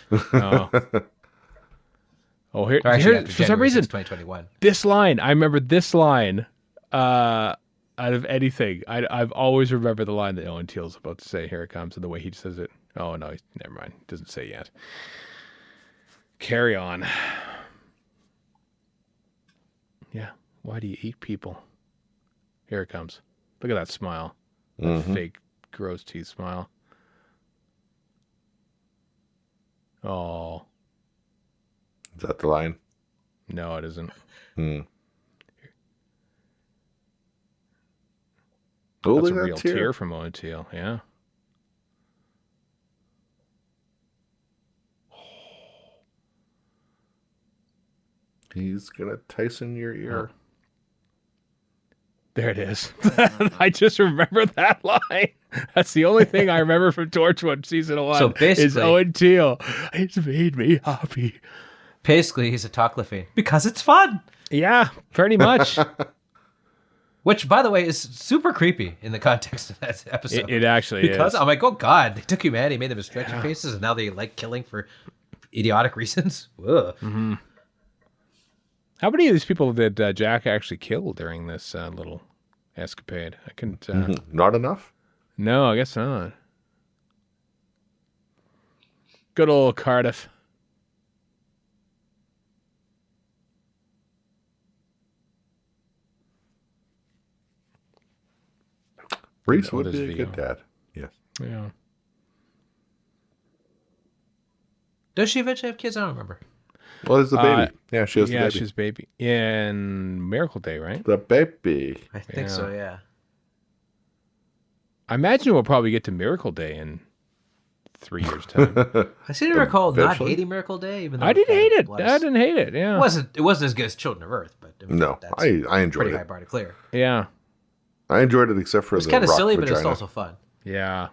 Oh, here, Actually, for some reason, 2021. This line, I remember this line out of anything. I've always remembered the line that Owen Teal's about to say, here it comes, and the way he says it. Oh, no, never mind. He doesn't say yet. Carry on. Yeah, why do you eat people? Here it comes. Look at that smile. That fake, gross teeth smile. Oh. Is that the line? No, it isn't. Oh, that's a real tear from Owen Teal, yeah. He's gonna Tyson your ear. There it is. I just remember that line. That's the only thing I remember from Torchwood season 1. So basically, is Owen Teal. It's made me happy. Basically, he's a Tocliffe because it's fun. Yeah, pretty much. Which, by the way, is super creepy in the context of that episode. It actually because is. I'm like, oh God, they took humanity, made them stretchy faces, and now they like killing for idiotic reasons. Ugh. Mm-hmm. How many of these people did Jack actually kill during this little escapade? I couldn't. Not enough? No, I guess not. Good old Cardiff. Reese would be a good dad. Yes. Yeah. Does she eventually have kids? I don't remember. Well, there's the baby. Yeah, she has the baby. She's baby. In Miracle Day, right? The baby. I think so, yeah. I imagine we'll probably get to Miracle Day in 3 years' time. I seem to recall not hating Miracle Day, even though I didn't hate it. I didn't hate it. Yeah, it wasn't as good as Children of Earth, but no, that's I enjoyed pretty it. high bar to clear. Yeah, I enjoyed it except for it's the kind of rock silly, vagina. but it's also fun. yeah.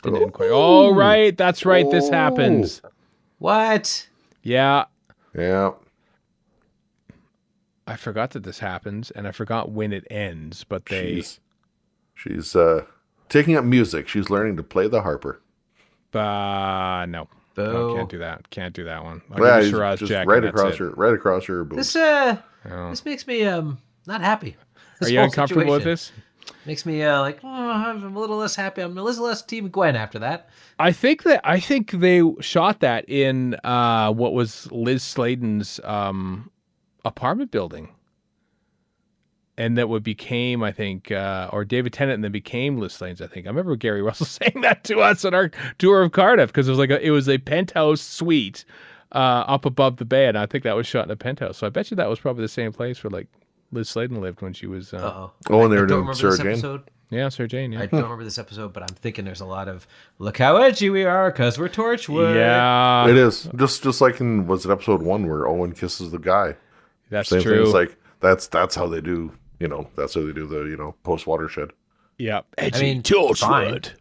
Didn't end quite. Oh, right. That's right. This happens. What? Yeah. Yeah. I forgot that this happens, and I forgot when it ends. But she's taking up music. She's learning to play the harper. No, can't do that. Can't do that one. I'll Yeah, give you Shiraz just Jack, right and that's across her boobs. This makes me not happy. Are you uncomfortable with this? Makes me I'm a little less happy. I'm a little less Team Gwen after that. I think they shot that in what was Liz Sladen's apartment building, and that what became, I think, or David Tennant, and then became Liz Sladen's. I think I remember Gary Russell saying that to us on our tour of Cardiff, because it was a penthouse suite up above the bay, and I think that was shot in a penthouse. So I bet you that was probably the same place where Liz Sladen lived when she was. And they were doing Sarah Jane. Yeah, Sarah Jane. Yeah. I don't remember this episode, but I'm thinking there's a lot of look how edgy we are because we're Torchwood. Yeah, it is just like in episode 1 where Owen kisses the guy. That's Same true. Thing. It's like that's how they do. That's how they do the post watershed. Yeah, edgy Torchwood.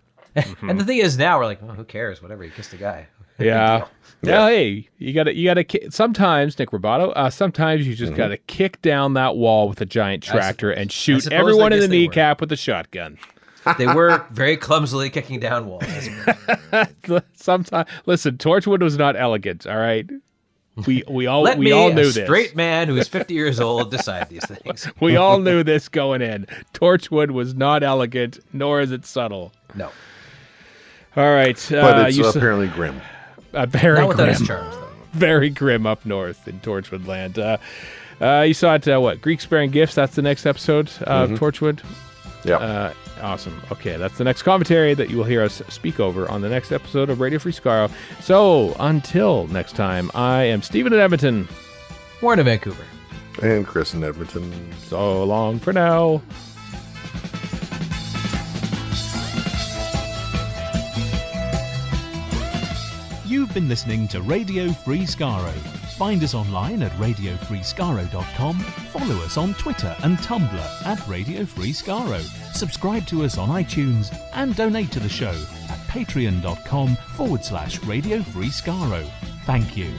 And the thing is, now we're like, who cares? Whatever, you kissed a guy. Yeah. Well, hey, you gotta. Sometimes, Nick Roboto. Sometimes you just gotta kick down that wall with a giant tractor and shoot everyone in the kneecap with a shotgun. They were very clumsily kicking down walls. Sometimes, listen, Torchwood was not elegant. All right, we all Let we all knew a this. Straight man who is 50 years old decide these things. We all knew this going in. Torchwood was not elegant, nor is it subtle. No. All right, but it's apparently grim. Very Not without grim. his charms, though. Very grim up north in Torchwood land. You saw it, what, Greek Sparing Gifts? That's the next episode of Torchwood? Yeah. Awesome. Okay, that's the next commentary that you will hear us speak over on the next episode of Radio Free Skaro. So, until next time, I am Stephen in Edmonton. Warren in Vancouver. And Chris in Edmonton. So long for now. You've been listening to Radio Free Skaro. Find us online at radiofreeskaro.com. Follow us on Twitter and Tumblr at Radio Free Skaro. Subscribe to us on iTunes and donate to the show at patreon.com/Radio Free Skaro. Thank you.